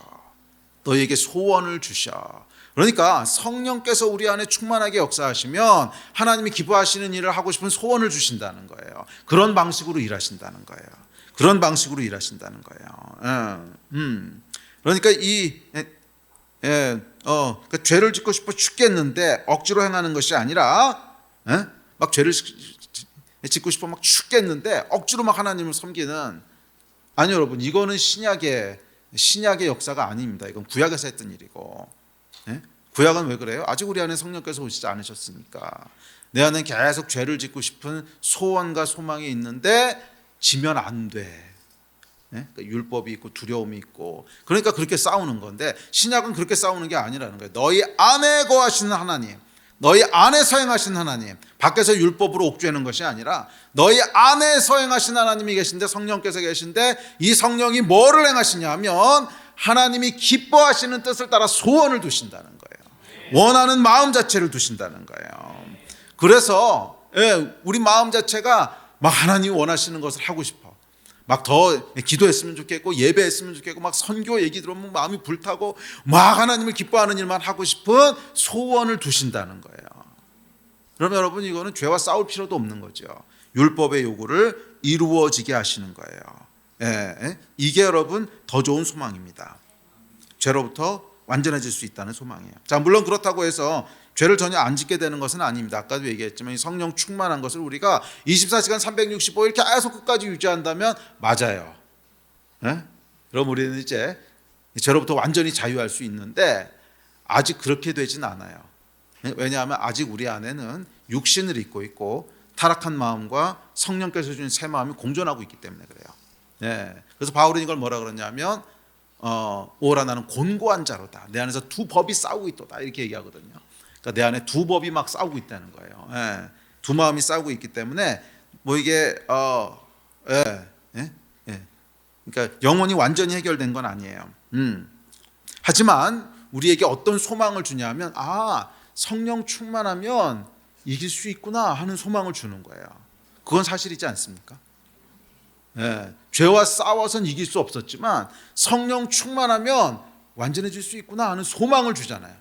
너희에게 소원을 주셔. 그러니까 성령께서 우리 안에 충만하게 역사하시면 하나님이 기뻐하시는 일을 하고 싶은 소원을 주신다는 거예요. 그런 방식으로 일하신다는 거예요. 그러니까 그러니까 죄를 짓고 싶어 죽겠는데 억지로 행하는 것이 아니라 막 죄를 짓고 싶어 막 죽겠는데 억지로 막 하나님을 섬기는, 아니요 여러분, 이거는 신약의 역사가 아닙니다. 이건 구약에서 했던 일이고. 구약은 왜 그래요? 아직 우리 안에 성령께서 오시지 않으셨으니까. 내 안에 계속 죄를 짓고 싶은 소원과 소망이 있는데 지면 안 돼. 그러니까 율법이 있고 두려움이 있고, 그러니까 그렇게 싸우는 건데 신약은 그렇게 싸우는 게 아니라는 거예요. 너희 안에 거하시는 하나님, 너희 안에서 행하신 하나님, 밖에서 율법으로 옥죄는 것이 아니라 너희 안에서 행하신 하나님이 계신데, 성령께서 계신데 이 성령이 뭐를 행하시냐 하면 하나님이 기뻐하시는 뜻을 따라 소원을 두신다는 거예요. 원하는 마음 자체를 두신다는 거예요. 그래서 우리 마음 자체가 막 하나님이 원하시는 것을 하고 싶어. 막 더 기도했으면 좋겠고 예배했으면 좋겠고 막 선교 얘기 들으면 마음이 불타고 막 하나님을 기뻐하는 일만 하고 싶은 소원을 두신다는 거예요. 그러면 여러분, 이거는 죄와 싸울 필요도 없는 거죠. 율법의 요구를 이루어지게 하시는 거예요. 이게 여러분 더 좋은 소망입니다. 죄로부터 완전해질 수 있다는 소망이에요. 자, 물론 그렇다고 해서 죄를 전혀 안 짓게 되는 것은 아닙니다. 아까도 얘기했지만 이 성령 충만한 것을 우리가 24시간 365일 계속 끝까지 유지한다면 맞아요. 그럼 우리는 이제 죄로부터 완전히 자유할 수 있는데 아직 그렇게 되진 않아요. 왜냐하면 아직 우리 안에는 육신을 입고 있고 타락한 마음과 성령께서 주신 새 마음이 공존하고 있기 때문에 그래요. 그래서 바울은 이걸 뭐라 그러냐면 오라 나는 곤고한 자로다. 내 안에서 두 법이 싸우고 있도다. 이렇게 얘기하거든요. 그러니까 내 안에 두 법이 막 싸우고 있다는 거예요. 두 마음이 싸우고 있기 때문에 뭐 이게 그러니까 영혼이 완전히 해결된 건 아니에요. 하지만 우리에게 어떤 소망을 주냐면 성령 충만하면 이길 수 있구나 하는 소망을 주는 거예요. 그건 사실이지 않습니까? 예, 죄와 싸워서는 이길 수 없었지만 성령 충만하면 완전해질 수 있구나 하는 소망을 주잖아요.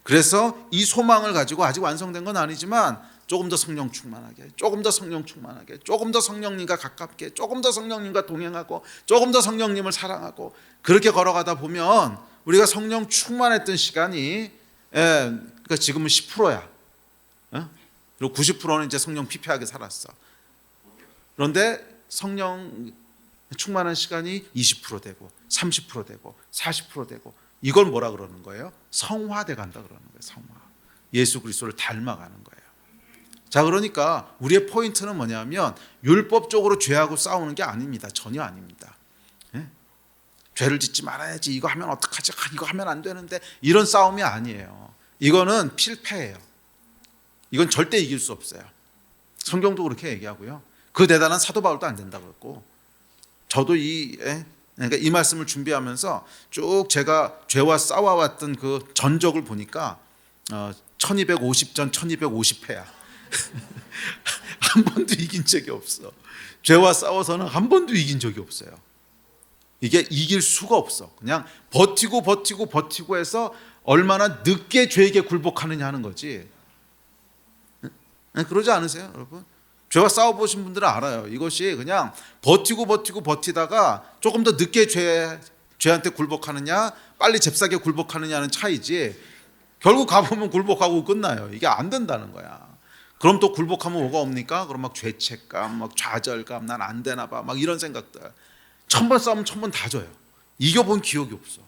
그래서 이 소망을 가지고 아직 완성된 건 아니지만 조금 더 성령 충만하게, 조금 더 성령 충만하게, 조금 더 성령님과 가깝게, 조금 더 성령님과 동행하고, 조금 더 성령님을 사랑하고, 그렇게 걸어가다 보면 우리가 성령 충만했던 시간이 그러니까 지금은 10%야. 그리고 90%는 이제 성령 피폐하게 살았어. 그런데 성령 충만한 시간이 20% 되고 30% 되고 40% 되고, 이걸 뭐라 그러는 거예요? 성화돼 간다 그러는 거예요. 성화. 예수 그리스도를 닮아가는 거예요. 자, 그러니까 우리의 포인트는 뭐냐면 율법적으로 죄하고 싸우는 게 아닙니다. 전혀 아닙니다. 죄를 짓지 말아야지, 이거 하면 어떡하지, 이거 하면 안 되는데, 이런 싸움이 아니에요. 이거는 필패예요. 이건 절대 이길 수 없어요. 성경도 그렇게 얘기하고요. 그 대단한 사도 바울도 안 된다고 했고, 저도 그러니까 이 말씀을 준비하면서 쭉 제가 죄와 싸워왔던 그 전적을 보니까 1250전 1250패야. 한 번도 이긴 적이 없어. 죄와 싸워서는 한 번도 이긴 적이 없어요. 이게 이길 수가 없어. 그냥 버티고 해서 얼마나 늦게 죄에게 굴복하느냐 하는 거지. 그러지 않으세요, 여러분? 죄와 싸워보신 분들은 알아요. 이것이 그냥 버티다가 조금 더 늦게 죄한테 굴복하느냐, 빨리 잽싸게 굴복하느냐는 차이지, 결국 가보면 굴복하고 끝나요. 이게 안 된다는 거야. 그럼 또 굴복하면 뭐가 옵니까? 그럼 막 죄책감, 막 좌절감, 난 안 되나 봐, 막 이런 생각들. 1000번 싸우면 1000번 다 져요. 이겨본 기억이 없어.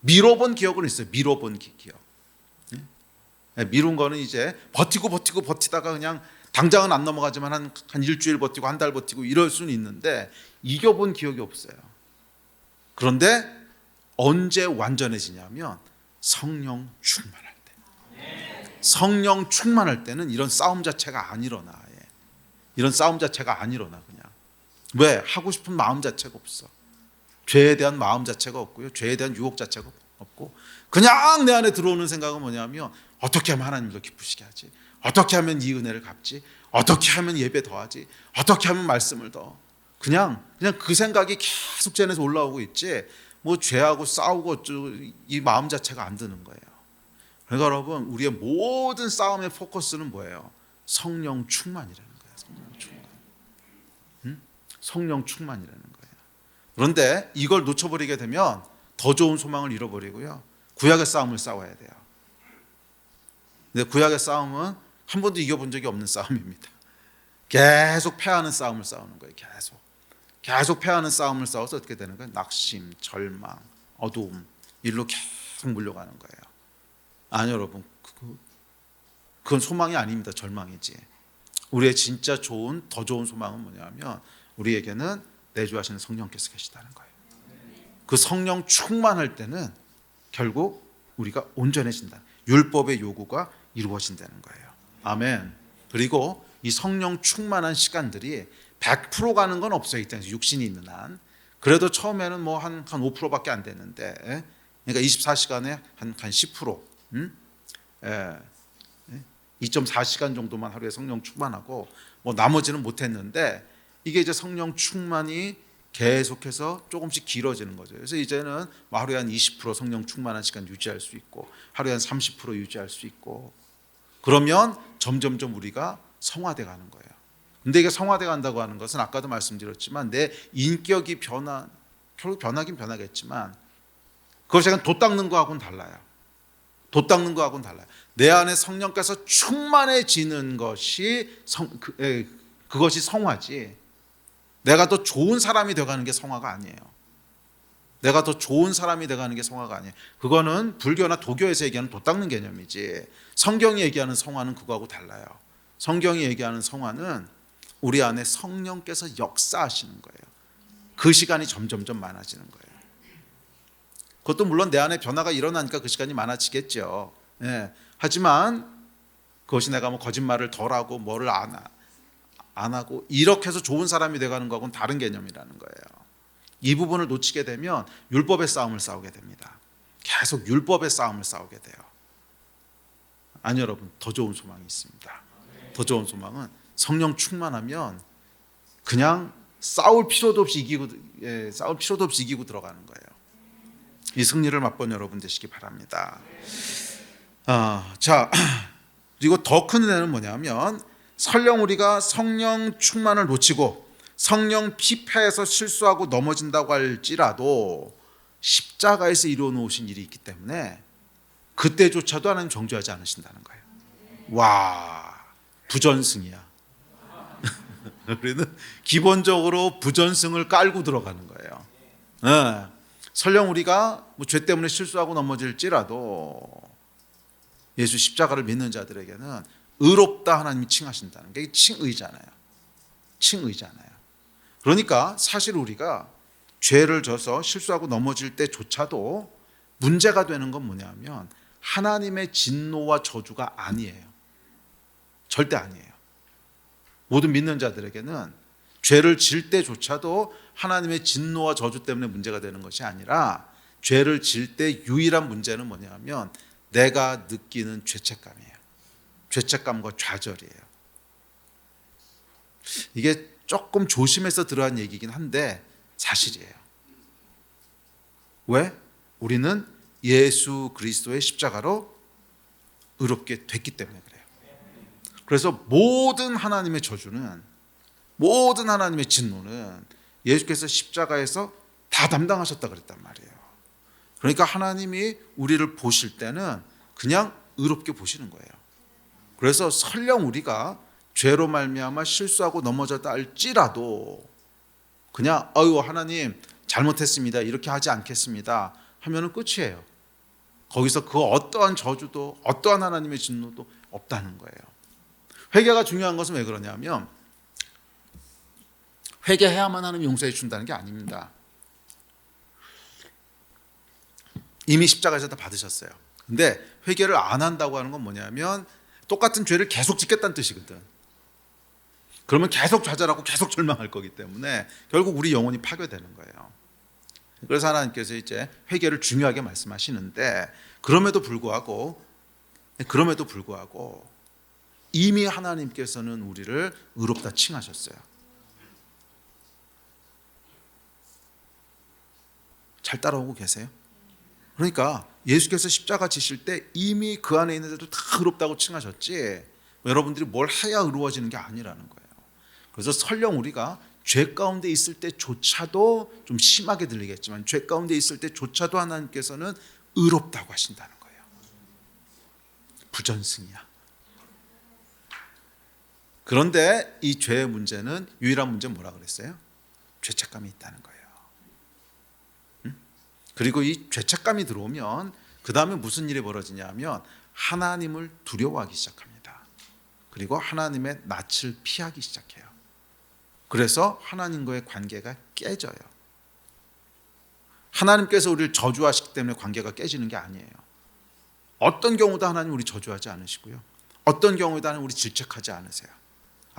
밀어본 기억은 있어요. 밀어본 기억. 미룬 거는 이제 버티다가 그냥 당장은 안 넘어가지만 한 일주일 버티고 한 달 버티고 이럴 수는 있는데, 이겨본 기억이 없어요. 그런데 언제 완전해지냐면 성령 충만할 때. 성령 충만할 때는 이런 싸움 자체가 안 일어나. 이런 싸움 자체가 안 일어나. 그냥 왜? 하고 싶은 마음 자체가 없어. 죄에 대한 마음 자체가 없고요, 죄에 대한 유혹 자체가 없고, 그냥 내 안에 들어오는 생각은 뭐냐면 어떻게 하면 하나님을 더 기쁘시게 하지, 어떻게 하면 이 은혜를 갚지, 어떻게 하면 예배 더 하지, 어떻게 하면 말씀을 더, 그냥 그 생각이 계속 제 안에서 올라오고 있지, 뭐 죄하고 싸우고 이 마음 자체가 안 드는 거예요. 그러니까 여러분, 우리의 모든 싸움의 포커스는 뭐예요? 성령 충만이라는 거예요. 성령 충만. 성령 충만이라는 거예요. 그런데 이걸 놓쳐버리게 되면 더 좋은 소망을 잃어버리고요, 구약의 싸움을 싸워야 돼요. 근데 구약의 싸움은 한 번도 이겨본 적이 없는 싸움입니다. 계속 패하는 싸움을 싸우는 거예요. 계속 패하는 싸움을 싸워서 어떻게 되는 거예요? 낙심, 절망, 어두움, 일로 계속 물려가는 거예요. 아니 여러분, 그건 소망이 아닙니다. 절망이지. 우리의 진짜 더 좋은 소망은 뭐냐면 우리에게는 내주하시는 성령께서 계시다는 거예요. 그 성령 충만할 때는 결국 우리가 온전해진다. 율법의 요구가 이루어진다는 거예요. 아멘. 그리고 이 성령 충만한 시간들이 100% 가는 건 없어요. 이 땅에서 육신이 있는 한. 그래도 처음에는 뭐 한 5%밖에 안 되는데, 그러니까 24시간에 한 10%, 2.4시간 정도만 하루에 성령 충만하고, 뭐 나머지는 못했는데, 이게 이제 성령 충만이 계속해서 조금씩 길어지는 거죠. 그래서 이제는 하루에 한 20% 성령 충만한 시간 유지할 수 있고, 하루에 한 30% 유지할 수 있고, 그러면 점점점 우리가 성화돼 가는 거예요. 근데 이게 성화돼 간다고 하는 것은 아까도 말씀드렸지만 내 인격이 결국 변하긴 변하겠지만, 그것이 약간 돛 닦는 거하고는 달라요. 내 안에 성령께서 충만해지는 것이 그것이 성화지, 내가 더 좋은 사람이 되어가는 게 성화가 아니에요. 그거는 불교나 도교에서 얘기하는 돛 닦는 개념이지, 성경이 얘기하는 성화는 그거하고 달라요. 성경이 얘기하는 성화는 우리 안에 성령께서 역사하시는 거예요. 그 시간이 점점점 많아지는 거예요. 그것도 물론 내 안에 변화가 일어나니까 그 시간이 많아지겠죠. 하지만 그것이 내가 뭐 거짓말을 덜하고 뭐를 안 하고 이렇게 해서 좋은 사람이 돼가는 거하고는 다른 개념이라는 거예요. 이 부분을 놓치게 되면 율법의 싸움을 싸우게 됩니다. 계속 율법의 싸움을 싸우게 돼요. 아니 여러분, 더 좋은 소망이 있습니다. 더 좋은 소망은 성령 충만하면 그냥 싸울 필요도 없이 이기고 들어가는 거예요. 이 승리를 맛본 여러분 되시기 바랍니다. 자, 그리고 더 큰 은혜는 뭐냐면, 설령 우리가 성령 충만을 놓치고 성령 피폐해서 실수하고 넘어진다고 할지라도 십자가에서 이루어 놓으신 일이 있기 때문에 그때조차도 하나님 정죄하지 않으신다는 거예요. 와, 부전승이야. 우리는 기본적으로 부전승을 깔고 들어가는 거예요. 네. 설령 우리가 죄 때문에 실수하고 넘어질지라도 예수 십자가를 믿는 자들에게는 의롭다 하나님이 칭하신다는 게 칭의잖아요. 칭의잖아요. 그러니까 사실 우리가 죄를 져서 실수하고 넘어질 때조차도 문제가 되는 건 뭐냐면 하나님의 진노와 저주가 아니에요. 절대 아니에요. 모든 믿는 자들에게는 죄를 질 때조차도 하나님의 진노와 저주 때문에 문제가 되는 것이 아니라, 죄를 질 때 유일한 문제는 뭐냐면 내가 느끼는 죄책감이에요. 죄책감과 좌절이에요. 이게 조금 조심해서 들어야 하는 얘기긴 한데 사실이에요. 왜? 우리는 예수 그리스도의 십자가로 의롭게 됐기 때문에 그래요. 그래서 모든 하나님의 저주는, 모든 하나님의 진노는 예수께서 십자가에서 다 담당하셨다 그랬단 말이에요. 그러니까 하나님이 우리를 보실 때는 그냥 의롭게 보시는 거예요. 그래서 설령 우리가 죄로 말미암아 실수하고 넘어졌다 할지라도 그냥 하나님 잘못했습니다, 이렇게 하지 않겠습니다 하면은 끝이에요. 거기서 그 어떠한 저주도 어떠한 하나님의 진노도 없다는 거예요. 회개가 중요한 것은 왜 그러냐면, 회개해야만 하나님이 용서해 준다는 게 아닙니다. 이미 십자가에서 다 받으셨어요. 근데 회개를 안 한다고 하는 건 뭐냐면 똑같은 죄를 계속 짓겠다는 뜻이거든. 그러면 계속 좌절하고 계속 절망할 거기 때문에 결국 우리 영혼이 파괴되는 거예요. 그래서 하나님께서 이제 회개를 중요하게 말씀하시는데, 그럼에도 불구하고 이미 하나님께서는 우리를 의롭다 칭하셨어요. 잘 따라오고 계세요? 그러니까 예수께서 십자가 지실 때 이미 그 안에 있는 자도 다 의롭다고 칭하셨지, 여러분들이 뭘 해야 의로워지는 게 아니라는 거예요. 그래서 설령 우리가 죄 가운데 있을 때조차도, 좀 심하게 들리겠지만 죄 가운데 있을 때조차도 하나님께서는 의롭다고 하신다는 거예요. 부전승이야. 그런데 이 죄의 문제는, 유일한 문제는 뭐라 그랬어요? 죄책감이 있다는 거예요. 그리고 이 죄책감이 들어오면 그 다음에 무슨 일이 벌어지냐면 하나님을 두려워하기 시작합니다. 그리고 하나님의 낯을 피하기 시작해요. 그래서 하나님과의 관계가 깨져요. 하나님께서 우리를 저주하시기 때문에 관계가 깨지는 게 아니에요. 어떤 경우도 하나님 우리 저주하지 않으시고요, 어떤 경우도 하나님 우리 질책하지 않으세요.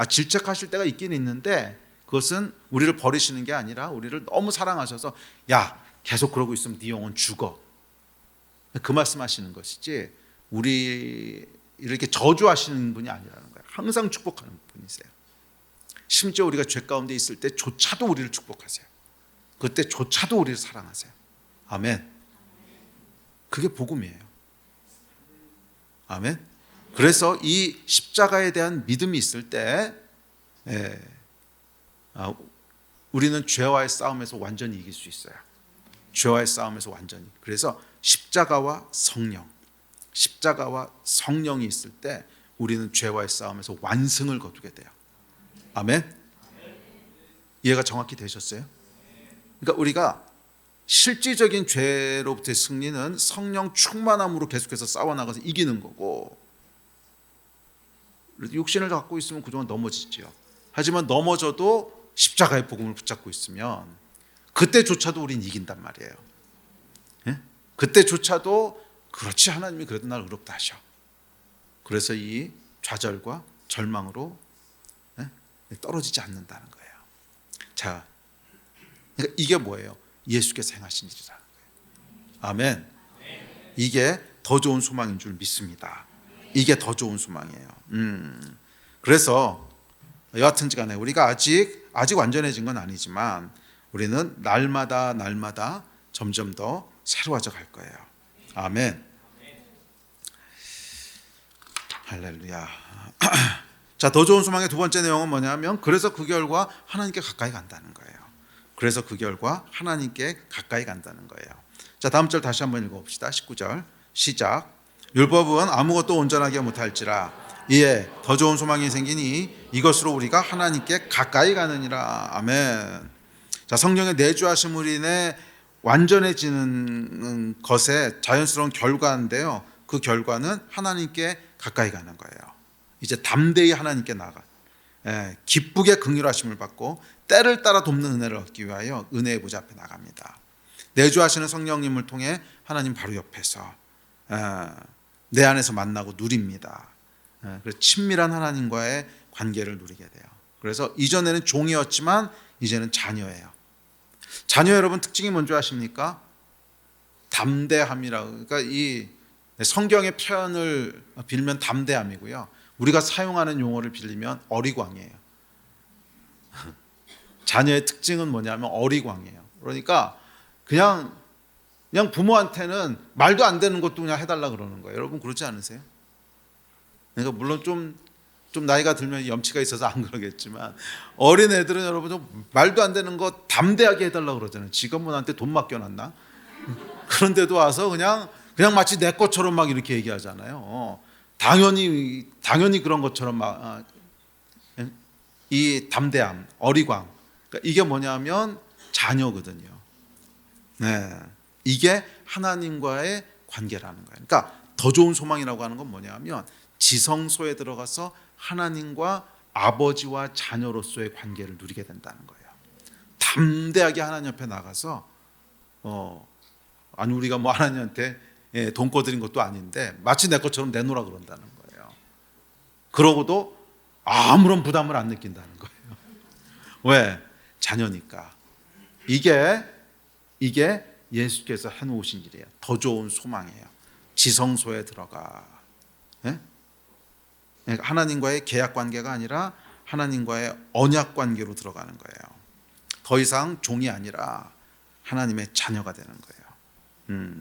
질책하실 때가 있긴 있는데 그것은 우리를 버리시는 게 아니라 우리를 너무 사랑하셔서 야, 계속 그러고 있으면 네 영혼 죽어, 그 말씀하시는 것이지 우리 이렇게 저주하시는 분이 아니라는 거예요. 항상 축복하는 분이세요. 심지어 우리가 죄 가운데 있을 때조차도 우리를 축복하세요. 그때조차도 우리를 사랑하세요. 아멘. 그게 복음이에요. 아멘. 그래서 이 십자가에 대한 믿음이 있을 때 우리는 죄와의 싸움에서 완전히 이길 수 있어요. 죄와의 싸움에서 완전히. 그래서 십자가와 성령이 있을 때 우리는 죄와의 싸움에서 완승을 거두게 돼요. 아멘. 이해가 정확히 되셨어요? 그러니까 우리가 실질적인 죄로부터의 승리는 성령 충만함으로 계속해서 싸워나가서 이기는 거고, 육신을 갖고 있으면 그동안 넘어지죠. 하지만 넘어져도 십자가의 복음을 붙잡고 있으면 그때조차도 우린 이긴단 말이에요. 예? 그때조차도 그렇지, 하나님이 그래도 날 의롭다 하셔. 그래서 이 좌절과 절망으로 떨어지지 않는다는 거예요. 자, 그러니까 이게 뭐예요? 예수께서 행하신 일이라는 거예요. 아멘. 이게 더 좋은 소망인 줄 믿습니다. 이게 더 좋은 소망이에요. 그래서 여하튼지 간에 우리가 아직 완전해진 건 아니지만 우리는 날마다 점점 더 새로워져 갈 거예요. 아멘. 할렐루야. 자, 더 좋은 소망의 두 번째 내용은 뭐냐면 그래서 그 결과 하나님께 가까이 간다는 거예요. 그래서 그 결과 하나님께 가까이 간다는 거예요. 자, 다음 절 다시 한번 읽어봅시다. 19절 시작. 율법은 아무것도 온전하게 못할지라 이에 더 좋은 소망이 생기니 이것으로 우리가 하나님께 가까이 가느니라. 아멘. 자, 성령의 내주하심으로 인해 완전해지는 것의 자연스러운 결과인데요. 그 결과는 하나님께 가까이 가는 거예요. 이제 담대히 하나님께 나가 기쁘게 긍휼하심을 받고 때를 따라 돕는 은혜를 얻기 위하여 은혜의 보좌 앞에 나갑니다. 내주하시는 성령님을 통해 하나님 바로 옆에서 내 안에서 만나고 누립니다. 그래서 친밀한 하나님과의 관계를 누리게 돼요. 그래서 이전에는 종이었지만 이제는 자녀예요. 자녀 여러분 특징이 뭔지 아십니까? 담대함이라고. 그러니까 이 성경의 표현을 빌면 담대함이고요. 우리가 사용하는 용어를 빌리면 어리광이에요. 자녀의 특징은 뭐냐면 어리광이에요. 그러니까 그냥 부모한테는 말도 안 되는 것도 그냥 해달라 그러는 거예요. 여러분 그렇지 않으세요? 그러니까 물론 좀 나이가 들면 염치가 있어서 안 그러겠지만 어린 애들은 여러분 좀 말도 안 되는 거 담대하게 해달라 그러잖아요. 직원분한테 돈 맡겨놨나? 그런데도 와서 그냥 마치 내 것처럼 막 이렇게 얘기하잖아요. 당연히 그런 것처럼 막 이 담대함, 어리광. 그러니까 이게 뭐냐면 자녀거든요. 네, 이게 하나님과의 관계라는 거예요. 그러니까 더 좋은 소망이라고 하는 건 뭐냐면 지성소에 들어가서 하나님과 아버지와 자녀로서의 관계를 누리게 된다는 거예요. 담대하게 하나님 앞에 나가서 아니 우리가 뭐 하나님한테 돈 꺼드린 것도 아닌데 마치 내 것처럼 내놓으라 그런다는 거예요. 그러고도 아무런 부담을 안 느낀다는 거예요. 왜? 자녀니까. 이게 예수께서 해놓으신 일이에요. 더 좋은 소망이에요. 지성소에 들어가. 하나님과의 계약 관계가 아니라 하나님과의 언약 관계로 들어가는 거예요. 더 이상 종이 아니라 하나님의 자녀가 되는 거예요.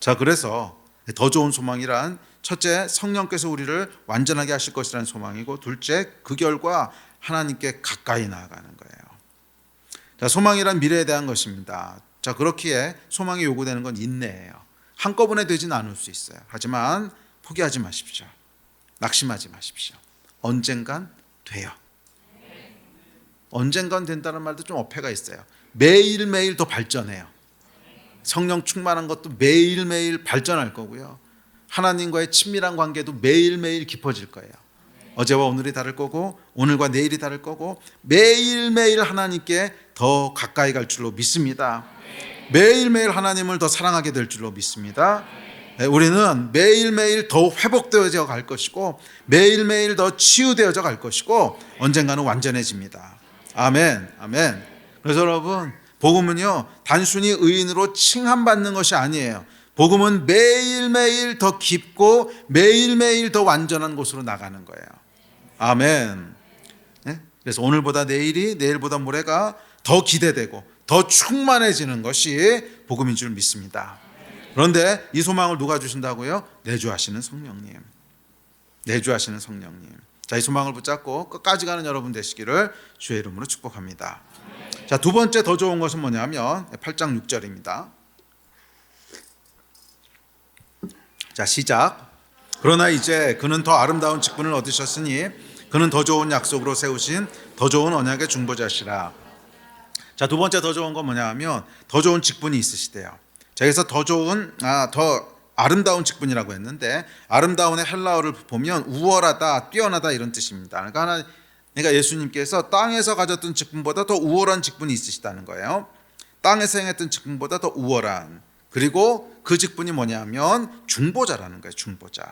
자, 그래서 더 좋은 소망이란 첫째, 성령께서 우리를 완전하게 하실 것이라는 소망이고, 둘째, 그 결과 하나님께 가까이 나아가는 거예요. 자, 소망이란 미래에 대한 것입니다. 자, 그렇기에 소망이 요구되는 건 인내예요. 한꺼번에 되지는 않을 수 있어요. 하지만 포기하지 마십시오. 낙심하지 마십시오. 언젠간 돼요. 언젠간 된다는 말도 좀 어폐가 있어요. 매일매일 더 발전해요. 성령 충만한 것도 매일매일 발전할 거고요. 하나님과의 친밀한 관계도 매일매일 깊어질 거예요. 어제와 오늘이 다를 거고 오늘과 내일이 다를 거고 매일매일 하나님께 더 가까이 갈 줄로 믿습니다. 매일매일 하나님을 더 사랑하게 될 줄로 믿습니다. 우리는 매일매일 더 회복되어져 갈 것이고 매일매일 더 치유되어져 갈 것이고 언젠가는 완전해집니다. 아멘. 아멘. 그래서 여러분 복음은요 단순히 의인으로 칭함받는 것이 아니에요. 복음은 매일매일 더 깊고 매일매일 더 완전한 곳으로 나가는 거예요. 아멘. 네? 그래서 오늘보다 내일이 내일보다 모레가 더 기대되고 더 충만해지는 것이 복음인 줄 믿습니다. 그런데 이 소망을 누가 주신다고요? 내주하시는 성령님. 내주하시는 성령님. 자, 이 소망을 붙잡고 끝까지 가는 여러분 되시기를 주의 이름으로 축복합니다. 자, 두 번째 더 좋은 것은 뭐냐면 8장 6절입니다. 자, 시작. 그러나 이제 그는 더 아름다운 직분을 얻으셨으니 그는 더 좋은 약속으로 세우신 더 좋은 언약의 중보자시라. 자, 두 번째 더 좋은 건 뭐냐면 더 좋은 직분이 있으시대요. 자, 여기서 더 아름다운 직분이라고 했는데 아름다운의 헬라어를 보면 우월하다, 뛰어나다 이런 뜻입니다. 그러니까 예수님께서 땅에서 가졌던 직분보다 더 우월한 직분이 있으시다는 거예요. 땅에서 행했던 직분보다 더 우월한. 그리고 그 직분이 뭐냐면 중보자라는 거예요. 중보자.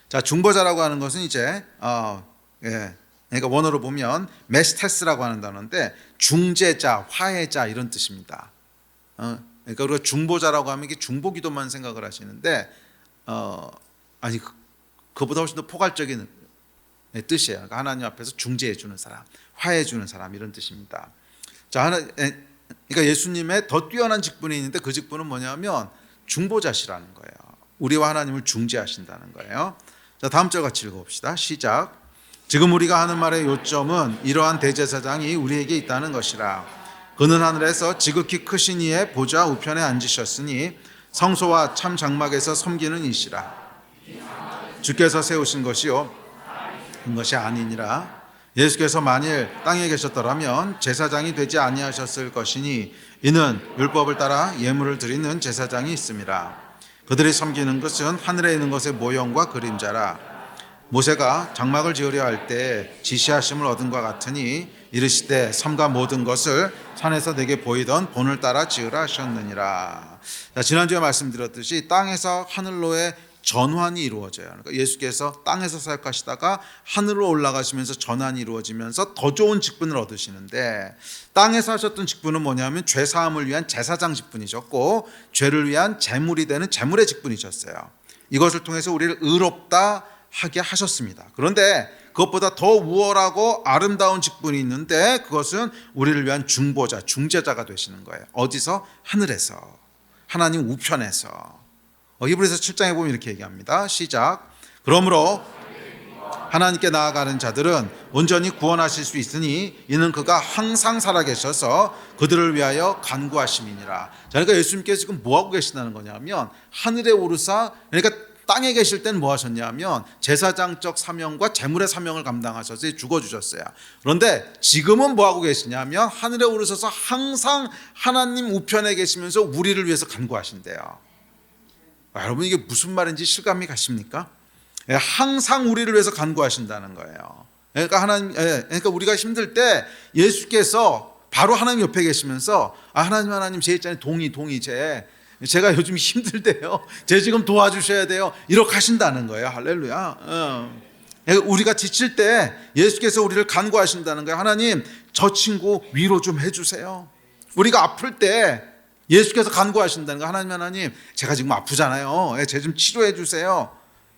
자, 중보자라고 하는 것은 이제 그러니까 원어로 보면 메스테스라고 하는 단어인데 중재자, 화해자 이런 뜻입니다. 그러니까 우리가 중보자라고 하면 이게 중보기도만 생각을 하시는데 아니 그보다 훨씬 더 포괄적인 뜻이에요. 그러니까 하나님 앞에서 중재해 주는 사람, 화해 주는 사람 이런 뜻입니다. 자, 그러니까 예수님의 더 뛰어난 직분이 있는데 그 직분은 뭐냐면 중보자시라는 거예요. 우리와 하나님을 중재하신다는 거예요. 자, 다음 절 같이 읽어봅시다. 시작. 지금 우리가 하는 말의 요점은 이러한 대제사장이 우리에게 있다는 것이라. 그는 하늘에서 지극히 크신 이의 보좌 우편에 앉으셨으니 성소와 참 장막에서 섬기는 이시라. 주께서 세우신 것이요 그것이 아니니라. 예수께서 만일 땅에 계셨더라면 제사장이 되지 아니하셨을 것이니 이는 율법을 따라 예물을 드리는 제사장이 있음이라. 그들이 섬기는 것은 하늘에 있는 것의 모형과 그림자라. 모세가 장막을 지으려 할 때 지시하심을 얻은 것 같으니 이르시되 삼가 모든 것을 산에서 내게 보이던 본을 따라 지으라 하셨느니라. 자, 지난주에 말씀드렸듯이 땅에서 하늘로의 전환이 이루어져요. 그러니까 예수께서 땅에서 사역하시다가 하늘로 올라가시면서 전환이 이루어지면서 더 좋은 직분을 얻으시는데, 땅에서 하셨던 직분은 뭐냐면 죄 사함을 위한 제사장 직분이셨고 죄를 위한 제물이 되는 제물의 직분이셨어요. 이것을 통해서 우리를 의롭다 하게 하셨습니다. 그런데 그것보다 더 우월하고 아름다운 직분이 있는데 그것은 우리를 위한 중보자, 중재자가 되시는 거예요. 어디서? 하늘에서, 하나님 우편에서. 히브리서 7장에 보면 이렇게 얘기합니다. 시작. 그러므로 하나님께 나아가는 자들은 온전히 구원하실 수 있으니 이는 그가 항상 살아계셔서 그들을 위하여 간구하심이니라. 자, 그러니까 예수님께서 지금 뭐하고 계시다는 거냐면 하늘에 오르사, 그러니까 땅에 계실 때는 뭐 하셨냐면 제사장적 사명과 제물의 사명을 감당하셔서 죽어주셨어요. 그런데 지금은 뭐하고 계시냐면 하늘에 오르셔서 항상 하나님 우편에 계시면서 우리를 위해서 간구하신대요. 여러분, 이게 무슨 말인지 실감이 가십니까? 항상 우리를 위해서 간구하신다는 거예요. 그러니까 우리가 힘들 때 예수께서 바로 하나님 옆에 계시면서 하나님 제 있잖아요. 동의 제가 요즘 힘들대요. 제 지금 도와주셔야 돼요. 이렇게 하신다는 거예요. 할렐루야. 우리가 지칠 때 예수께서 우리를 간구하신다는 거예요. 하나님, 저 친구 위로 좀 해주세요. 우리가 아플 때 예수께서 간구하신다는 거예요. 하나님, 제가 지금 아프잖아요. 제 좀 치료해 주세요.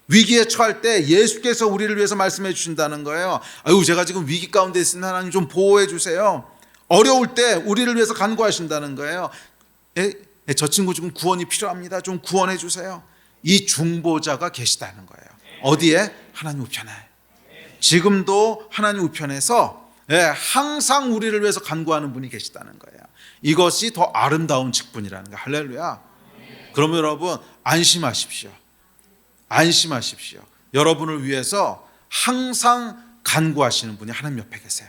위기에 처할 때 예수께서 우리를 위해서 말씀해 주신다는 거예요. 제가 지금 위기 가운데 있으니 하나님 좀 보호해 주세요. 어려울 때 우리를 위해서 간구하신다는 거예요. 저 친구 지금 구원이 필요합니다. 좀 구원해 주세요. 이 중보자가 계시다는 거예요. 어디에? 하나님 우편에. 지금도 하나님 우편에서 항상 우리를 위해서 간구하는 분이 계시다는 거예요. 이것이 더 아름다운 직분이라는 거예요. 할렐루야. 그러면 여러분 안심하십시오. 여러분을 위해서 항상 간구하시는 분이 하나님 옆에 계세요.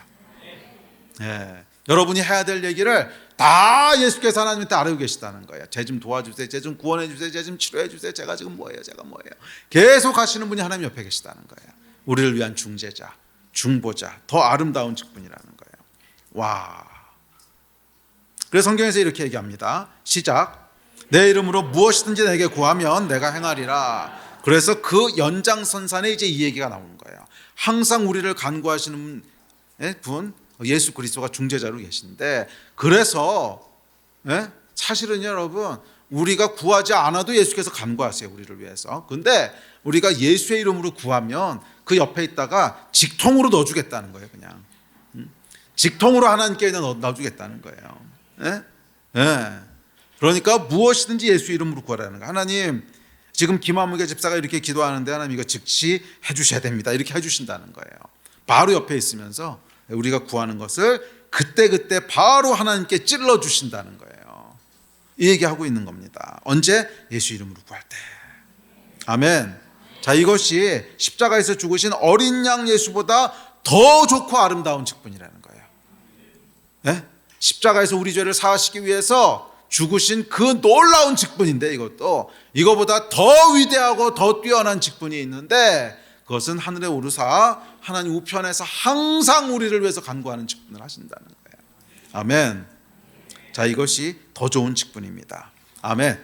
여러분이 해야 될 얘기를 다 예수께서 하나님한테 알고 계시다는 거예요. 제 좀 도와주세요. 제 좀 구원해 주세요. 제 좀 치료해 주세요. 제가 지금 뭐예요. 계속 하시는 분이 하나님 옆에 계시다는 거예요. 우리를 위한 중재자, 중보자, 더 아름다운 직분이라는 거예요. 와. 그래서 성경에서 이렇게 얘기합니다. 시작. 내 이름으로 무엇이든지 내게 구하면 내가 행하리라. 그래서 그 연장선상에 이제 이 얘기가 나오는 거예요. 항상 우리를 간구하시는 분, 예수 그리스도가 중재자로 계신데, 그래서 사실은 여러분 우리가 구하지 않아도 예수께서 간구하세요. 우리를 위해서. 근데 우리가 예수의 이름으로 구하면 그 옆에 있다가 직통으로 넣어주겠다는 거예요. 그냥 직통으로 하나님께 넣어주겠다는 거예요. 그러니까 무엇이든지 예수 이름으로 구하라는 거예요. 하나님, 지금 김한무개 집사가 이렇게 기도하는데 하나님 이거 즉시 해주셔야 됩니다. 이렇게 해주신다는 거예요. 바로 옆에 있으면서 우리가 구하는 것을 그때 바로 하나님께 찔러 주신다는 거예요. 이 얘기하고 있는 겁니다. 언제? 예수 이름으로 구할 때. 아멘. 자, 이것이 십자가에서 죽으신 어린 양 예수보다 더 좋고 아름다운 직분이라는 거예요. 십자가에서 우리 죄를 사하시기 위해서 죽으신 그 놀라운 직분인데, 이거보다 더 위대하고 더 뛰어난 직분이 있는데, 그것은 하늘에 오르사 하나님 우편에서 항상 우리를 위해서 간구하는 직분을 하신다는 거예요. 아멘. 자, 이것이 더 좋은 직분입니다. 아멘.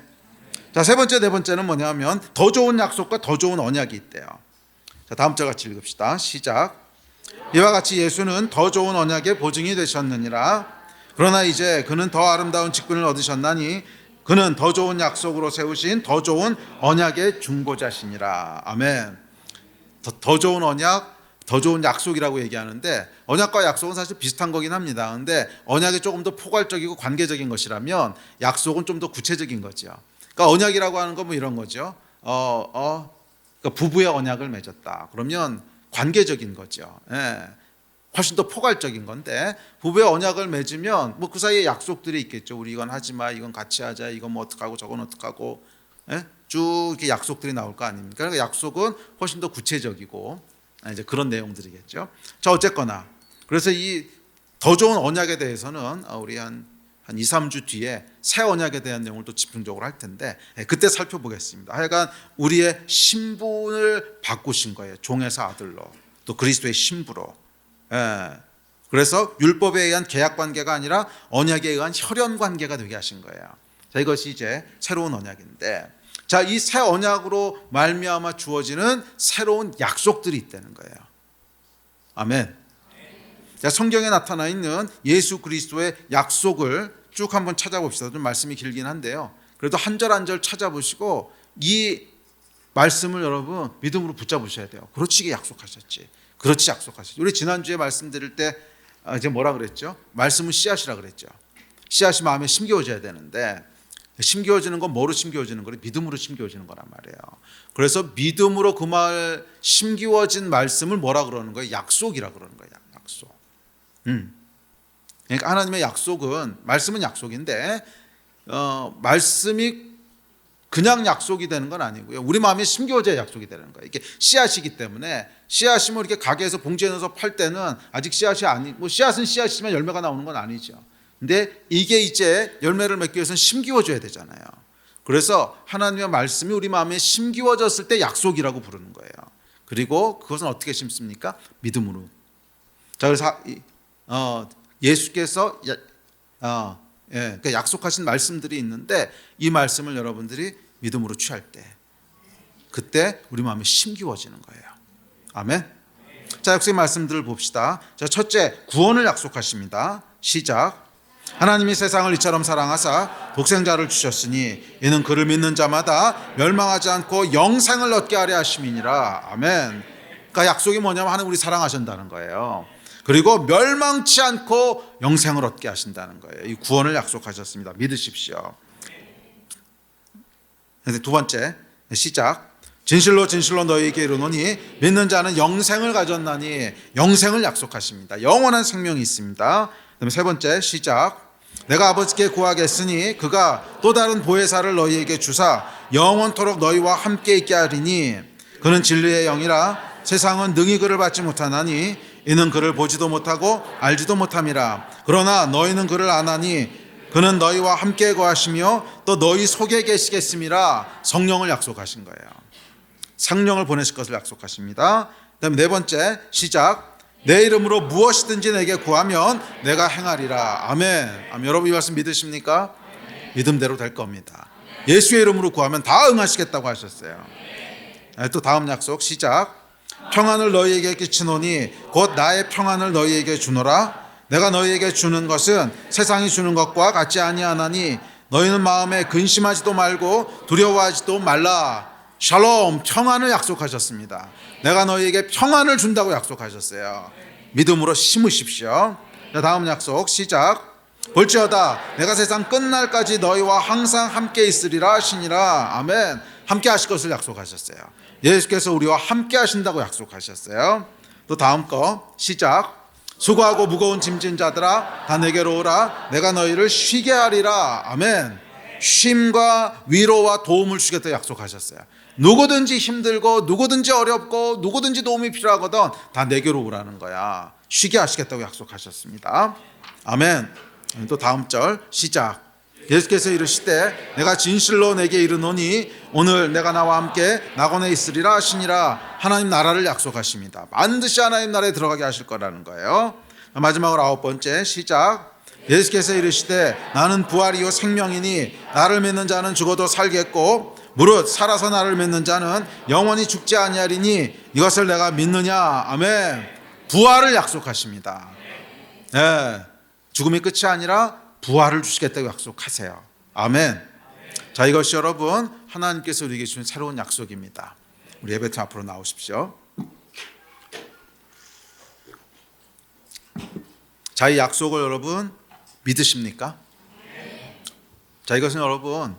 자, 세 번째, 네 번째는 뭐냐면 더 좋은 약속과 더 좋은 언약이 있대요. 자, 다음 절 같이 읽읍시다. 시작. 이와 같이 예수는 더 좋은 언약의 보증이 되셨느니라. 그러나 이제 그는 더 아름다운 직분을 얻으셨나니 그는 더 좋은 약속으로 세우신 더 좋은 언약의 중보자시니라. 아멘. 더 좋은 언약, 더 좋은 약속이라고 얘기하는데 언약과 약속은 사실 비슷한 거긴 합니다. 그런데 언약이 조금 더 포괄적이고 관계적인 것이라면 약속은 좀 더 구체적인 거죠. 그러니까 언약이라고 하는 건 뭐 이런 거죠. 그러니까 부부의 언약을 맺었다. 그러면 관계적인 거죠. 예. 훨씬 더 포괄적인 건데 부부의 언약을 맺으면 뭐 그 사이에 약속들이 있겠죠. 우리 이건 하지 마, 이건 같이 하자, 이건 뭐 어떡하고 저건 어떡하고, 예? 쭉 이렇게 약속들이 나올 거 아닙니까? 그러니까 약속은 훨씬 더 구체적이고 이제 그런 내용들이겠죠. 자, 어쨌거나 그래서 이 더 좋은 언약에 대해서는 우리 한 2, 3주 뒤에 새 언약에 대한 내용을 또 집중적으로 할 텐데 그때 살펴보겠습니다. 하여간 우리의 신분을 바꾸신 거예요. 종에서 아들로, 또 그리스도의 신부로. 그래서 율법에 의한 계약 관계가 아니라 언약에 의한 혈연 관계가 되게 하신 거예요. 자, 이것이 이제 새로운 언약인데, 자, 이 새 언약으로 말미암아 주어지는 새로운 약속들이 있다는 거예요. 아멘. 자, 성경에 나타나 있는 예수 그리스도의 약속을 쭉 한번 찾아봅시다. 좀 말씀이 길긴 한데요. 그래도 한 절 한 절 찾아보시고 이 말씀을 여러분 믿음으로 붙잡으셔야 돼요. 그렇지, 이게 약속하셨지. 그렇지, 약속하셨지. 우리 지난주에 말씀드릴 때 이제 뭐라 그랬죠? 말씀은 씨앗이라 그랬죠. 씨앗이 마음에 심겨져야 되는데 심겨지는 건 뭐로 심겨지는 거예요? 믿음으로 심겨지는 거란 말이에요. 그래서 믿음으로 그 말 심겨진 말씀을 뭐라 그러는 거예요? 약속이라 그러는 거예요. 약속. 그러니까 하나님의 약속은, 말씀은 약속인데 말씀이 그냥 약속이 되는 건 아니고요. 우리 마음에 심겨져야 약속이 되는 거예요. 이게 씨앗이기 때문에 씨앗이 뭐 이렇게 가게에서 봉지에 넣어서 팔 때는 아직 씨앗이 뭐 씨앗은 씨앗이지만 열매가 나오는 건 아니죠. 근데 이게 이제 열매를 맺기 위해서는 심기워져야 되잖아요. 그래서 하나님의 말씀이 우리 마음에 심기워졌을 때 약속이라고 부르는 거예요. 그리고 그것은 어떻게 심습니까? 믿음으로. 자, 그래서 예수께서 그러니까 약속하신 말씀들이 있는데 이 말씀을 여러분들이 믿음으로 취할 때 그때 우리 마음에 심기워지는 거예요. 아멘. 자, 약속의 말씀들을 봅시다. 자, 첫째, 구원을 약속하십니다. 시작. 하나님이 세상을 이처럼 사랑하사 독생자를 주셨으니 이는 그를 믿는 자마다 멸망하지 않고 영생을 얻게 하려 하심이니라. 아멘. 그러니까 약속이 뭐냐면 하나님 우리 사랑하신다는 거예요. 그리고 멸망치 않고 영생을 얻게 하신다는 거예요. 이 구원을 약속하셨습니다. 믿으십시오. 두 번째, 시작. 진실로 진실로 너희에게 이르노니 믿는 자는 영생을 가졌나니, 영생을 약속하십니다. 영원한 생명이 있습니다. 그다음에 세 번째, 시작. 내가 아버지께 구하겠으니 그가 또 다른 보혜사를 너희에게 주사 영원토록 너희와 함께 있게 하리니 그는 진리의 영이라 세상은 능히 그를 받지 못하나니 이는 그를 보지도 못하고 알지도 못함이라. 그러나 너희는 그를 아나니 그는 너희와 함께 거하시며 또 너희 속에 계시겠음이라. 성령을 약속하신 거예요. 성령을 보내실 것을 약속하십니다. 그다음에 네 번째, 시작. 내 이름으로 무엇이든지 내게 구하면 내가 행하리라. 아멘. 여러분 이 말씀 믿으십니까? 믿음대로 될 겁니다. 예수의 이름으로 구하면 다 응하시겠다고 하셨어요. 또 다음 약속, 시작. 평안을 너희에게 끼치노니 곧 나의 평안을 너희에게 주노라. 내가 너희에게 주는 것은 세상이 주는 것과 같지 아니하나니 너희는 마음에 근심하지도 말고 두려워하지도 말라. 샬롬, 평안을 약속하셨습니다. 내가 너희에게 평안을 준다고 약속하셨어요. 믿음으로 심으십시오. 자, 다음 약속, 시작. 볼지어다 내가 세상 끝날까지 너희와 항상 함께 있으리라 하시니라. 아멘. 함께 하실 것을 약속하셨어요. 예수께서 우리와 함께 하신다고 약속하셨어요. 또 다음 거, 시작. 수고하고 무거운 짐진 자들아 다 내게로 오라. 내가 너희를 쉬게 하리라. 아멘. 쉼과 위로와 도움을 주겠다고 약속하셨어요. 누구든지 힘들고 누구든지 어렵고 누구든지 도움이 필요하거든 다 내게로 오라는 거야. 쉬게 하시겠다고 약속하셨습니다. 아멘. 또 다음 절, 시작. 예수께서 이르시되 내가 진실로 내게 이르노니 오늘 내가 나와 함께 낙원에 있으리라 하시니라. 하나님 나라를 약속하십니다. 반드시 하나님 나라에 들어가게 하실 거라는 거예요. 마지막으로 아홉 번째, 시작. 예수께서 이르시되 나는 부활이요 생명이니 나를 믿는 자는 죽어도 살겠고 무릇 살아서 나를 믿는 자는 영원히 죽지 아니하리니 이것을 내가 믿느냐. 아멘. 부활을 약속하십니다. 네. 죽음이 끝이 아니라 부활을 주시겠다고 약속하세요. 아멘. 자, 이것이 여러분 하나님께서 우리에게 주신 새로운 약속입니다. 우리 예배팀 앞으로 나오십시오. 자, 이 약속을 여러분 믿으십니까? 자, 이것은 여러분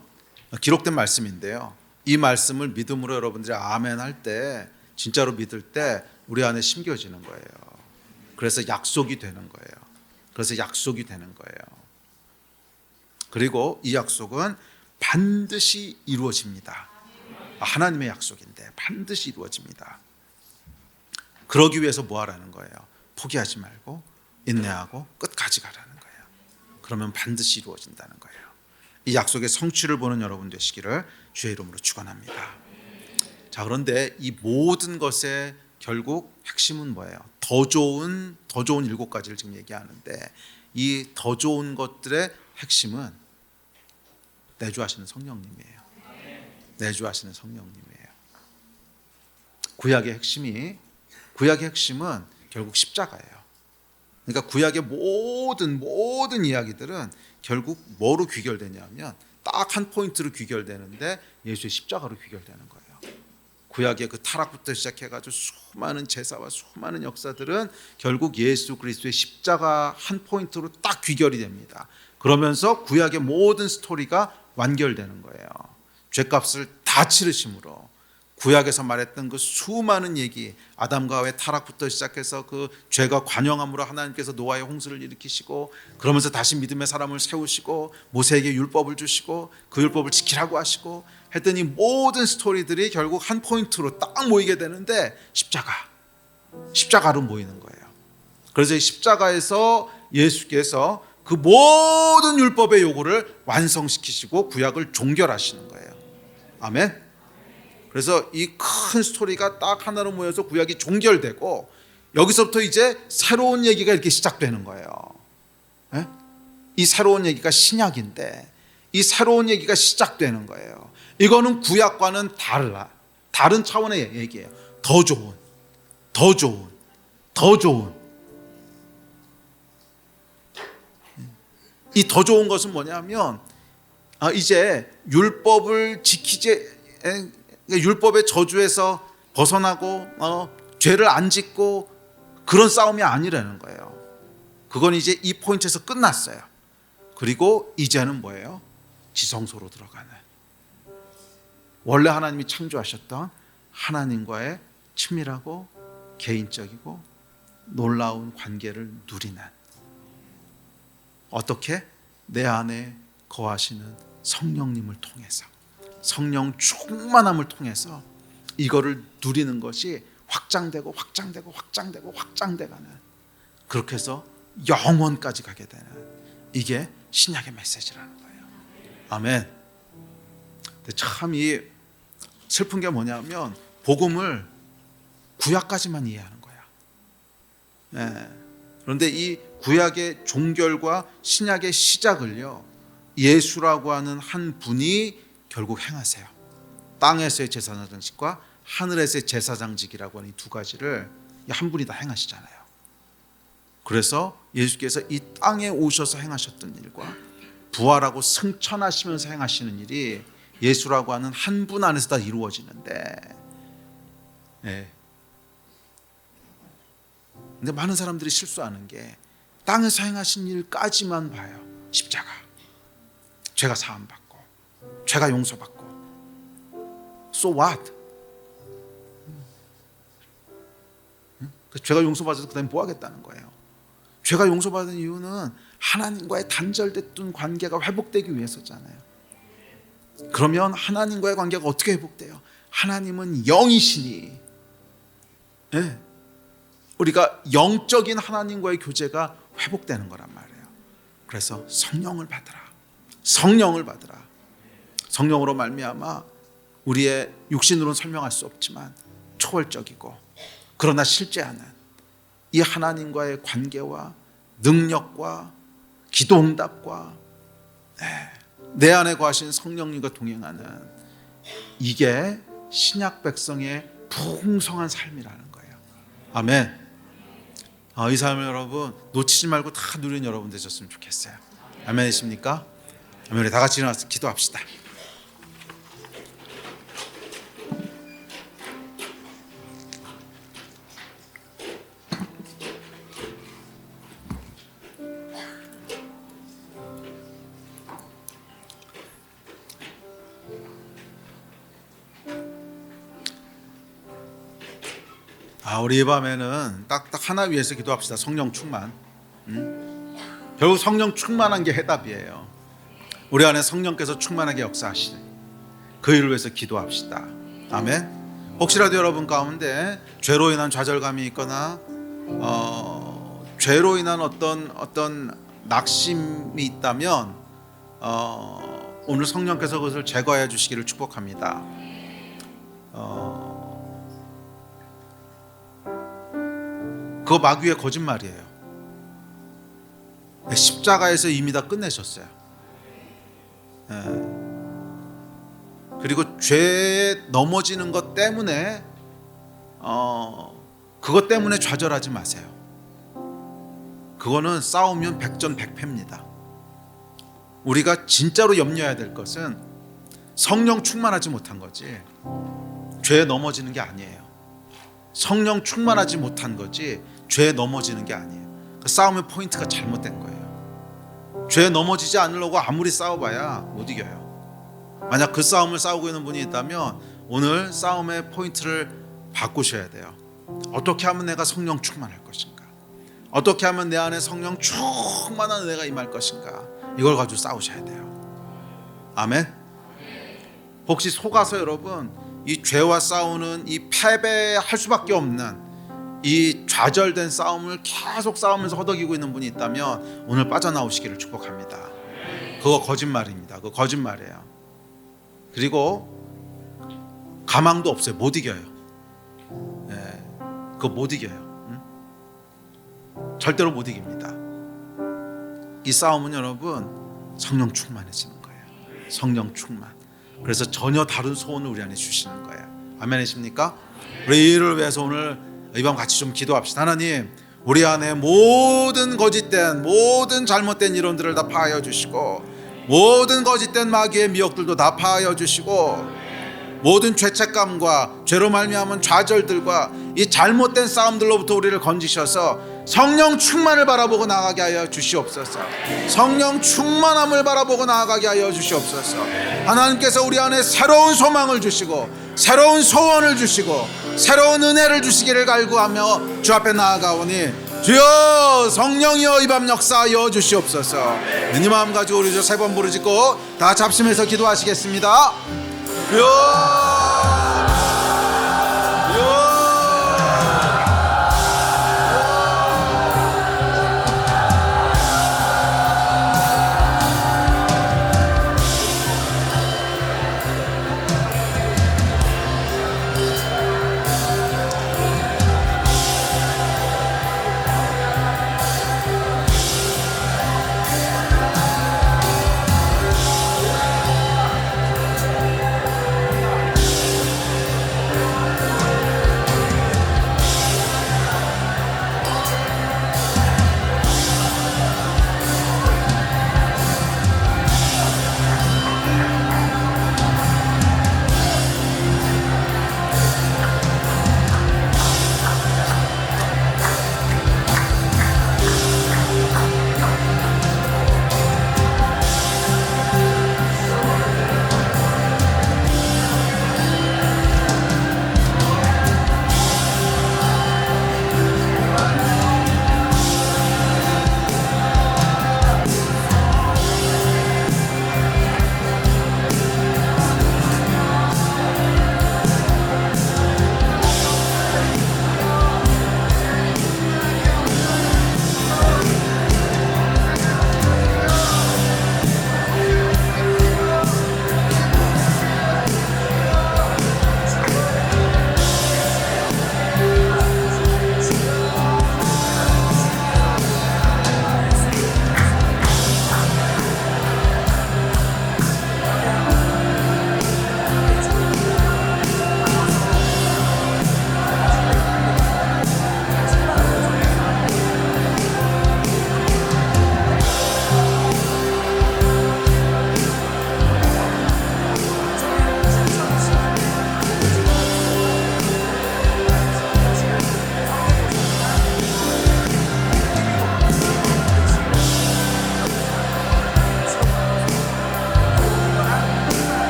기록된 말씀인데요. 이 말씀을 믿음으로 여러분들이 아멘 할 때, 진짜로 믿을 때 우리 안에 심겨지는 거예요. 그래서 약속이 되는 거예요. 그래서 약속이 되는 거예요. 그리고 이 약속은 반드시 이루어집니다. 하나님의 약속인데 반드시 이루어집니다. 그러기 위해서 뭐 하라는 거예요? 포기하지 말고 인내하고 끝까지 가라는 거예요. 그러면 반드시 이루어진다는 거예요. 이 약속의 성취를 보는 여러분 되시기를 주의 이름으로 축원합니다. 자, 그런데 이 모든 것의 결국 핵심은 뭐예요? 더 좋은 7가지를 지금 얘기하는데, 이 더 좋은 것들의 핵심은 내주하시는 성령님이에요. 내주하시는 성령님이에요. 구약의 핵심은 결국 십자가예요. 그러니까 구약의 모든 이야기들은 결국 뭐로 귀결되냐면 딱 한 포인트로 귀결되는데 예수의 십자가로 귀결되는 거예요. 구약의 그 타락부터 시작해가지고 수많은 제사와 수많은 역사들은 결국 예수 그리스도의 십자가 한 포인트로 딱 귀결이 됩니다. 그러면서 구약의 모든 스토리가 완결되는 거예요. 죄값을 다 치르심으로 구약에서 말했던 그 수많은 얘기, 아담과 하와의 타락부터 시작해서 그 죄가 관영함으로 하나님께서 노아의 홍수를 일으키시고, 그러면서 다시 믿음의 사람을 세우시고 모세에게 율법을 주시고 그 율법을 지키라고 하시고 했더니 모든 스토리들이 결국 한 포인트로 딱 모이게 되는데 십자가로 모이는 거예요. 그래서 이 십자가에서 예수께서 그 모든 율법의 요구를 완성시키시고 구약을 종결하시는 거예요. 아멘. 그래서 이 큰 스토리가 딱 하나로 모여서 구약이 종결되고, 여기서부터 이제 새로운 얘기가 이렇게 시작되는 거예요. 네? 이 새로운 얘기가 신약인데 이 새로운 얘기가 시작되는 거예요. 이거는 구약과는 다른 차원의 얘기예요. 더 좋은. 이 더 좋은 것은 뭐냐면, 이제 율법을 율법의 저주에서 벗어나고 죄를 안 짓고 그런 싸움이 아니라는 거예요. 그건 이제 이 포인트에서 끝났어요. 그리고 이제는 뭐예요? 지성소로 들어가는, 원래 하나님이 창조하셨던 하나님과의 친밀하고 개인적이고 놀라운 관계를 누리는, 어떻게? 내 안에 거하시는 성령님을 통해서, 성령 충만함을 통해서 이거를 누리는 것이 확장되고 확장돼가는, 그렇게 해서 영원까지 가게 되는, 이게 신약의 메시지라는 거예요. 아멘. 근데 참 이 슬픈 게 뭐냐면 복음을 구약까지만 이해하는 거야. 네. 그런데 이 구약의 종결과 신약의 시작을요, 예수라고 하는 한 분이 결국 행하세요. 땅에서의 제사장직과 하늘에서의 제사장직이라고 하는 이 두 가지를 한 분이 다 행하시잖아요. 그래서 예수께서 이 땅에 오셔서 행하셨던 일과 부활하고 승천하시면서 행하시는 일이 예수라고 하는 한 분 안에서 다 이루어지는데, 네. 근데 많은 사람들이 실수하는 게 땅에서 행하신 일까지만 봐요. 십자가, 죄가 사함받고 죄가 용서받고, so what? 죄가 용서받아서 그다음에 뭐 하겠다는 거예요? 죄가 용서받은 이유는 하나님과의 단절됐던 관계가 회복되기 위해서잖아요. 그러면 하나님과의 관계가 어떻게 회복돼요? 하나님은 영이시니, 네. 우리가 영적인 하나님과의 교제가 회복되는 거란 말이에요. 그래서 성령을 받으라. 성령으로 말미암아 우리의 육신으로는 설명할 수 없지만 초월적이고 그러나 실제하는 이 하나님과의 관계와 능력과 기도 응답과 내 안에 거하신 성령님과 동행하는, 이게 신약 백성의 풍성한 삶이라는 거예요. 아멘. 이 삶을 여러분 놓치지 말고 다 누리는 여러분 되셨으면 좋겠어요. 아멘이십니까? 아멘. 우리 다 같이 일어나서 기도합시다. 우리 이 밤에는 딱 하나 위해서 기도합시다. 성령 충만. 결국 성령 충만한 게 해답이에요. 우리 안에 성령께서 충만하게 역사하시는 그 일을 위해서 기도합시다. 아멘. 혹시라도 여러분 가운데 죄로 인한 좌절감이 있거나 죄로 인한 어떤 낙심이 있다면 오늘 성령께서 그것을 제거해 주시기를 축복합니다. 그거 마귀의 거짓말이에요. 십자가에서 이미 다 끝내셨어요. 그리고 죄에 넘어지는 것 때문에 그것 때문에 좌절하지 마세요. 그거는 싸우면 백전백패입니다. 우리가 진짜로 염려해야 될 것은 성령 충만하지 못한 거지 죄에 넘어지는 게 아니에요. 성령 충만하지 못한 거지 죄에 넘어지는 게 아니에요. 그 싸움의 포인트가 잘못된 거예요. 죄에 넘어지지 않으려고 아무리 싸워봐야 못 이겨요. 만약 그 싸움을 싸우고 있는 분이 있다면 오늘 싸움의 포인트를 바꾸셔야 돼요. 어떻게 하면 내가 성령 충만할 것인가? 어떻게 하면 내 안에 성령 충만한 은혜가 임할 것인가? 이걸 가지고 싸우셔야 돼요. 아멘. 혹시 속아서 여러분 이 죄와 싸우는 이 패배할 수밖에 없는 이 좌절된 싸움을 계속 싸우면서 허덕이고 있는 분이 있다면 오늘 빠져나오시기를 축복합니다. 그거 거짓말입니다. 그거 거짓말이에요. 그리고 가망도 없어요. 못 이겨요. 그거 못 이겨요. 절대로 못 이깁니다. 이 싸움은 여러분 성령 충만해지는 거예요. 성령 충만. 그래서 전혀 다른 소원을 우리 안에 주시는 거예요. 아멘이십니까? 우리 이를 위해서 오늘 이 밤 같이 좀 기도합시다. 하나님, 우리 안에 모든 거짓된 모든 잘못된 이론들을 다 파하여 주시고 모든 거짓된 마귀의 미혹들도 다 파하여 주시고 모든 죄책감과 죄로 말미암은 좌절들과 이 잘못된 싸움들로부터 우리를 건지셔서 성령 충만을 바라보고 나아가게 하여 주시옵소서. 성령 충만함을 바라보고 나아가게 하여 주시옵소서. 하나님께서 우리 안에 새로운 소망을 주시고 새로운 소원을 주시고 새로운 은혜를 주시기를 간구하며 주 앞에 나아가오니 주여 성령이여 이 밤 역사하여 주시옵소서. 이 마음 가지고 우리 세 번 부르짖고 다 잡심해서 기도하시겠습니다. 주여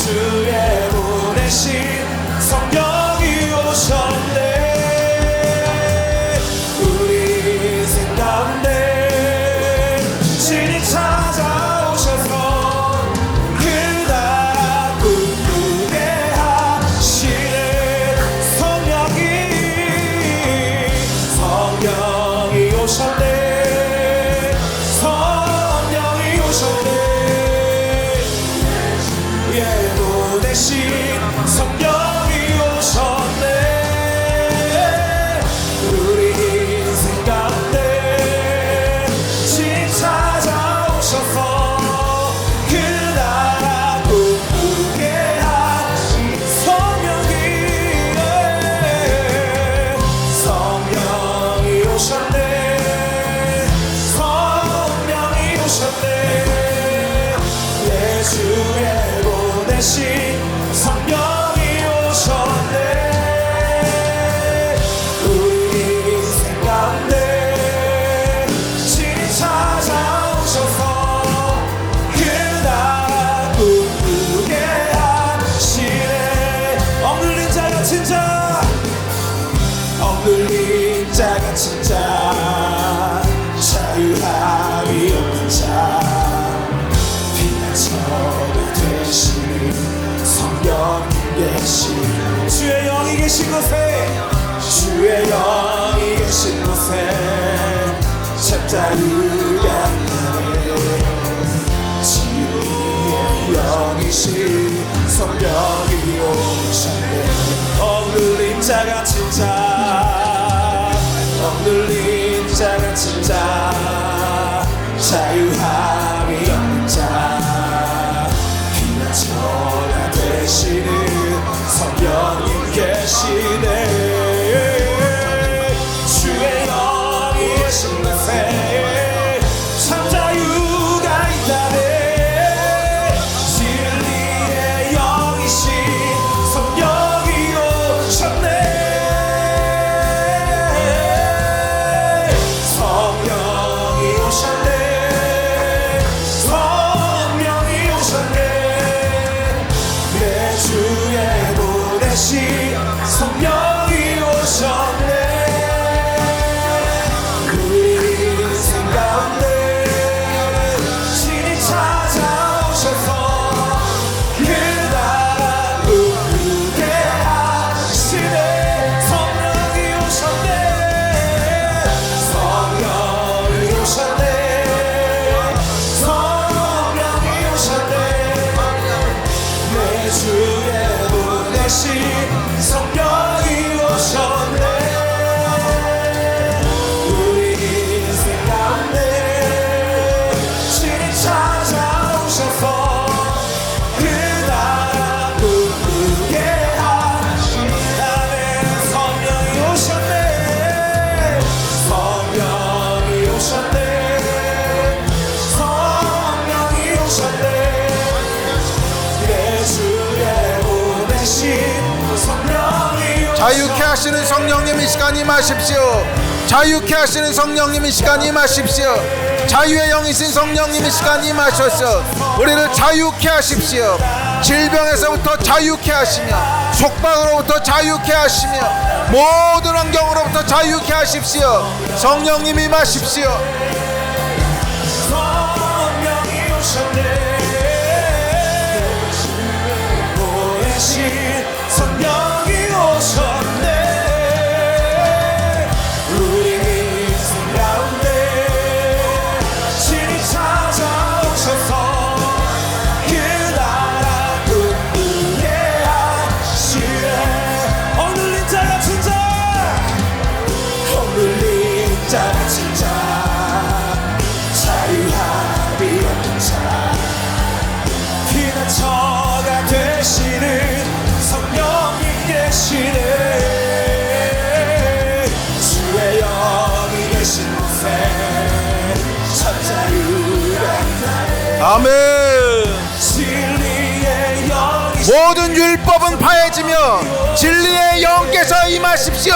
주의 보내신 성령이 오셨네. 우리 인생 가운데 신이 찾아오셔서 그 나라 꿈꾸게 하시는 성령이 오셨네. 성령이 오셨네. 예, 보내신 성령이 오셨네. 우리 인생 가운데 신이 찾아오셔서 그 나라 꿈꾸게 하신 성령이 오셨네. 성령이 오셨네. 예, 주의 보내신 성령이 오셨네. 우리 인생 가운데 신이 찾아오셔서 그 나라 꿈꾸게 하시네. 억눌린 자 같은 자, 억눌린 자 같은 자, 자유함이 없는 자, 피난처가 되시는 성령님 계신 주의 영이 계신 곳에, 주의 영이 계신 곳에 참 자유가 있네. 진리의 영이신 성령이 오셨네. 억눌린 자 같은 자, 억눌린 자 같은 자, 자유함이 없는 자, 피난처가 되시는 성령님 계시네. 주의 영이 계신 곳에 참 자유가 있다네. 진리의 영이신 성령이 오셨네. 성령이 오셨네. 성령이 오셨네. 내 주의 보내신 성령이 오셨네. 우리 인생 가운데 신이 찾아오셔서 그 나라 꿈꾸게 하시네. 성령이 오셨네. 성령이 오셨네. 성령이 오셨네. 내 주의 보내신 성령이 오셨네. 우리 인생 가운데 신이 찾아오셔서 그 나라 꿈꾸게 하시다네. 성령이 오셨네. 성령이 오셨네. 성령이 오셨네. 내 주의 보내신 성령이 자유케 하시는 성령님 이 시간 임하십시오. 자유케 하시는 성령님 이 시간 임하십시오. 자유의 영이신 성령님 이 시간 임하셔서 우리를 자유케 하십시오. 질병에서부터 자유케 하시며 속박으로부터 자유케 하시며 모든 환경으로부터 자유케 하십시오. 성령님 임하십시오. 성령이 오셨네. 보내신 성령이 오셨네. 우리 인생 가운데 신이 찾아오셔서 그 나라 꿈꾸게 하시네. 억눌린 자 같은 자, 억눌린 자 같은 자, 자유함이 없는 자, 피난처가 되시는 성령님 계시네. 주의 영이 계신 곳에 참 자유가 있네. 아멘. 진리의 영이 모든 율법은 파해지며 진리의 영께서 임하십시오.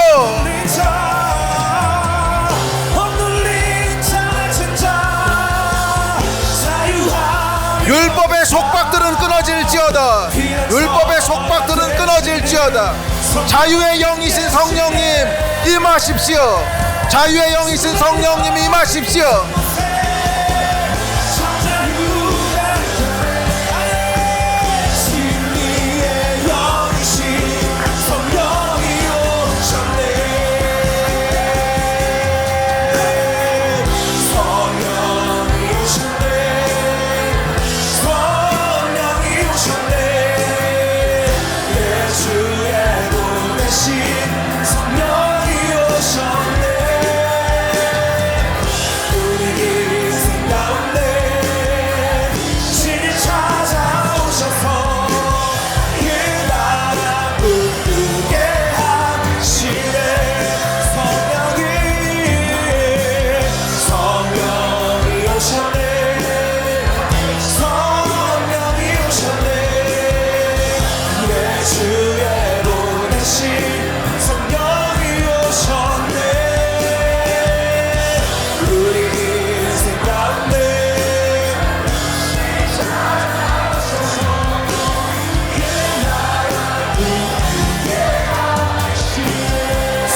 억눌린 자 같은 자, 자유함이 율법의 속박들은 끊어질지어다. 율법의 속박들은 끊어질지어다. 자유의 영이신 성령님 임하십시오. 자유의 영이신 성령님 임하십시오. 진리의 영이신 성령이 오셨네. 성령이 오셨네. 성령이 오셨네. 예수의 보내신 성령이 오셨네. 우리 인생 가운데 신이 찾아오셔서 그 나라 꿈꾸게 하시네. 성령이 오셨네. 성령이 오셨네. 예수의 보내신 성령이 오셨네. 우리 인생 가운데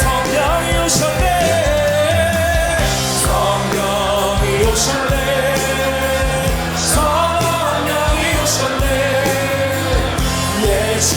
성령이 오셨네. 성령이 오셨네. 성령이 오셨네. 예수